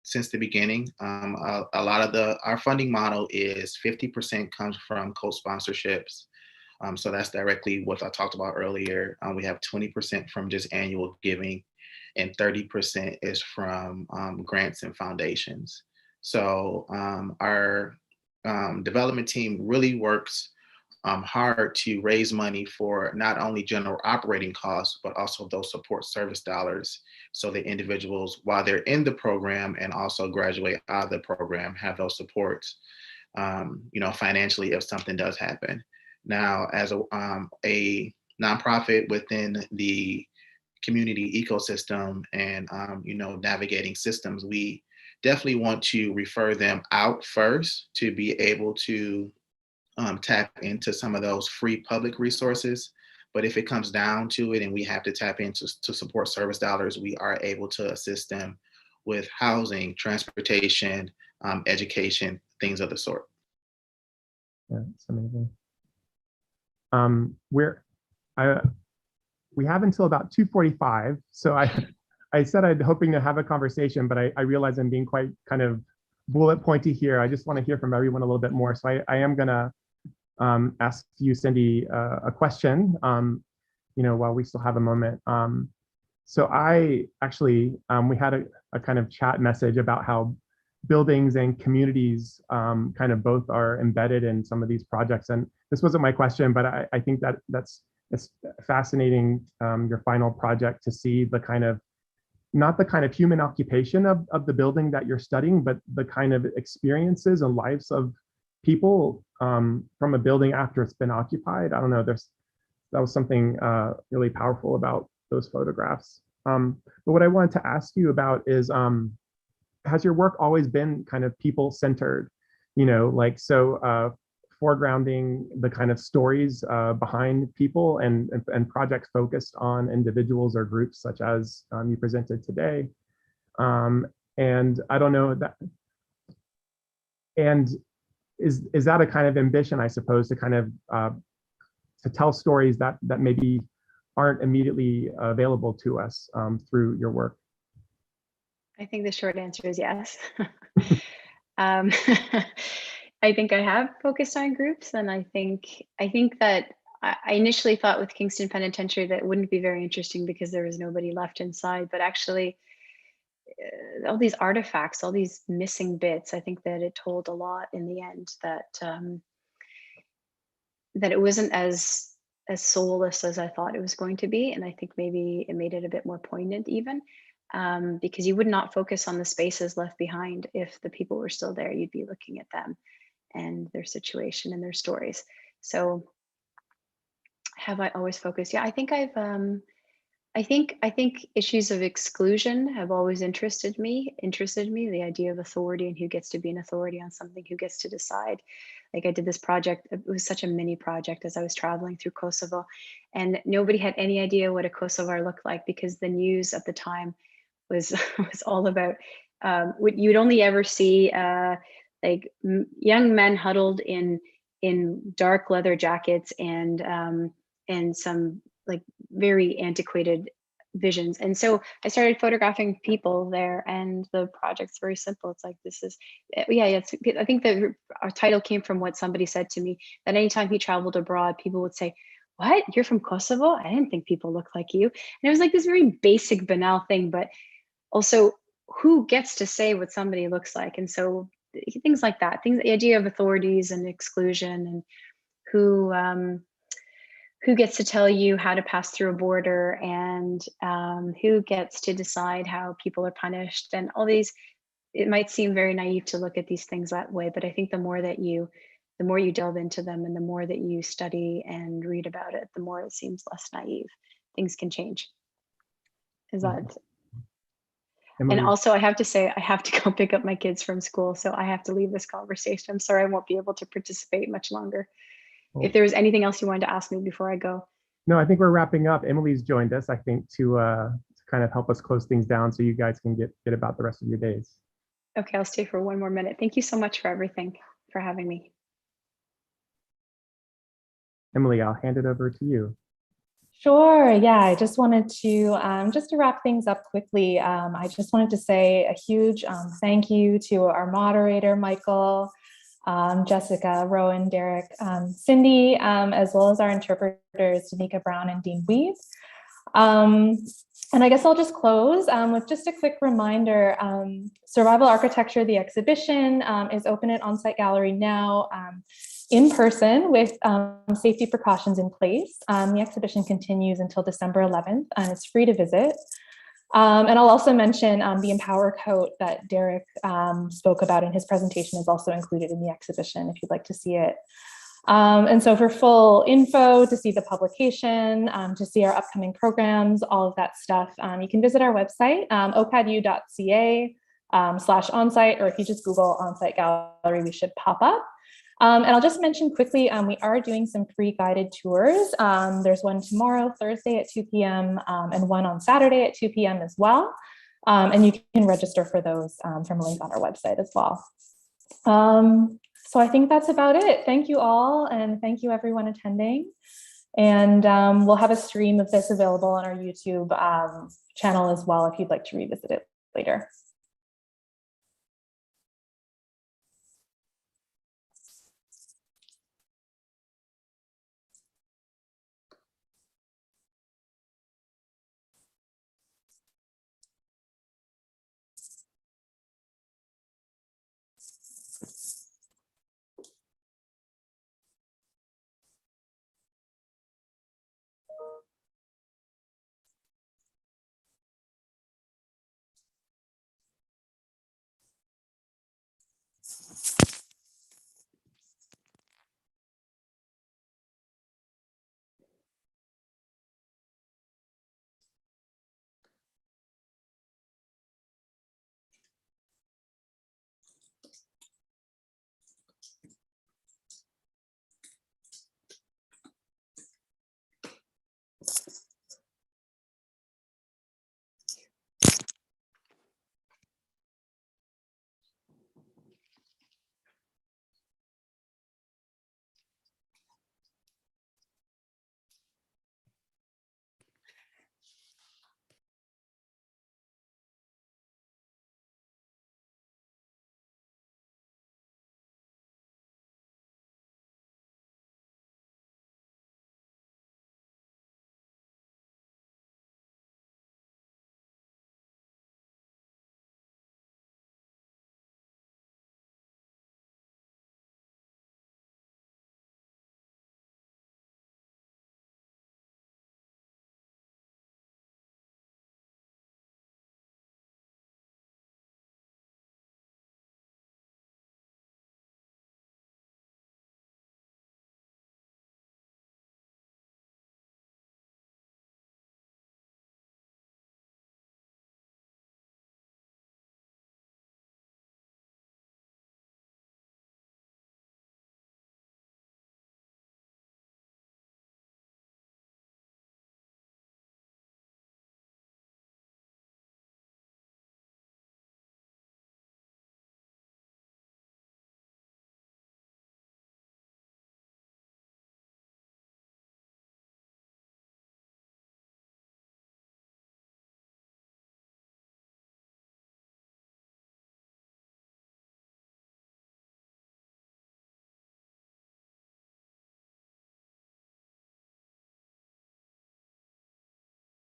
since the beginning. A lot of our funding model is 50% comes from co-sponsorships. So that's directly what I talked about earlier. We have 20% from just annual giving, and 30% is from grants and foundations. So our development team really works hard to raise money for not only general operating costs, but also those support service dollars, so that individuals, while they're in the program and also graduate out of the program, have those supports, you know, financially if something does happen. Now, as a nonprofit within the community ecosystem and, you know, navigating systems, we definitely want to refer them out first to be able to tap into some of those free public resources. But if it comes down to it and we have to tap into support service dollars, we are able to assist them with housing, transportation, education, things of the sort. Yeah, it's amazing. We have until about 2:45, so I said I'd hoping to have a conversation, but I realize I'm being quite kind of bullet pointy here. I just want to hear from everyone a little bit more. So I am gonna ask you, Cindy, a question, you know, while we still have a moment. So I actually, we had a kind of chat message about how buildings and communities kind of both are embedded in some of these projects. And this wasn't my question, but I think it's fascinating, your final project, to see the kind of, not the kind of human occupation of the building that you're studying, but the kind of experiences and lives of people from a building after it's been occupied. I don't know, that was something really powerful about those photographs. But what I wanted to ask you about is, has your work always been kind of people-centered? You know, like, so foregrounding the kind of stories behind people, and projects focused on individuals or groups, such as you presented today. And I don't know that, and is that a kind of ambition, I suppose, to kind of to tell stories that maybe aren't immediately available to us through your work? I think the short answer is yes. I think I have focused on groups, and I think that I initially thought with Kingston Penitentiary that it wouldn't be very interesting because there was nobody left inside, but actually all these artifacts, all these missing bits, I think that it told a lot in the end, that that it wasn't as soulless as I thought it was going to be. And I think maybe it made it a bit more poignant even, because you would not focus on the spaces left behind. If the people were still there, you'd be looking at them and their situation and their stories. So have I always focused? Yeah, I think I think issues of exclusion have always interested me, the idea of authority and who gets to be an authority on something, who gets to decide. Like, I did this project, it was such a mini project as I was traveling through Kosovo, and nobody had any idea what a Kosovar looked like, because the news at the time was all about what you'd only ever see, like young men huddled in dark leather jackets and some like very antiquated visions. And so I started photographing people there, and the project's very simple. It's like, this is, yeah, I think our title came from what somebody said to me, that anytime he traveled abroad, people would say, "What? You're from Kosovo? I didn't think people look like you." And it was like this very basic, banal thing, but also, who gets to say what somebody looks like? And so things like that, the idea of authorities and exclusion, and who gets to tell you how to pass through a border, and who gets to decide how people are punished, and all these. It might seem very naive to look at these things that way, but I think the more that you the more you delve into them and the more that you study and read about it, the more it seems less naive. Things can change. Is that? Emily, And also, I have to say, I have to go pick up my kids from school, so I have to leave this conversation. I'm sorry I won't be able to participate much longer. Cool. If there was anything else you wanted to ask me before I go. No, I think we're wrapping up. Emily's joined us, I think, to kind of help us close things down so you guys can get about the rest of your days. Okay, I'll stay for one more minute. Thank you so much for everything, for having me. Emily, I'll hand it over to you. Sure. Yeah, I just wanted to, just to wrap things up quickly, I just wanted to say a huge thank you to our moderator, Michael, Jessica, Rowan, Derrick, Cindy, as well as our interpreters, Danica Brown and Dean Weave. And I guess I'll just close with just a quick reminder. Survival Architecture, the exhibition, is open at Onsite Gallery now, in person with safety precautions in place. The exhibition continues until December 11th, and it's free to visit. And I'll also mention the Empower coat that Derrick spoke about in his presentation is also included in the exhibition if you'd like to see it. And so for full info, to see the publication, to see our upcoming programs, all of that stuff, you can visit our website, opadu.ca/onsite, or if you just Google Onsite Gallery, we should pop up. And I'll just mention quickly, we are doing some free guided tours. There's one tomorrow, Thursday at 2 p.m. And one on Saturday at 2 p.m. as well. And you can register for those from a link on our website as well. So I think that's about it. Thank you all, and thank you everyone attending. And we'll have a stream of this available on our YouTube channel as well if you'd like to revisit it later.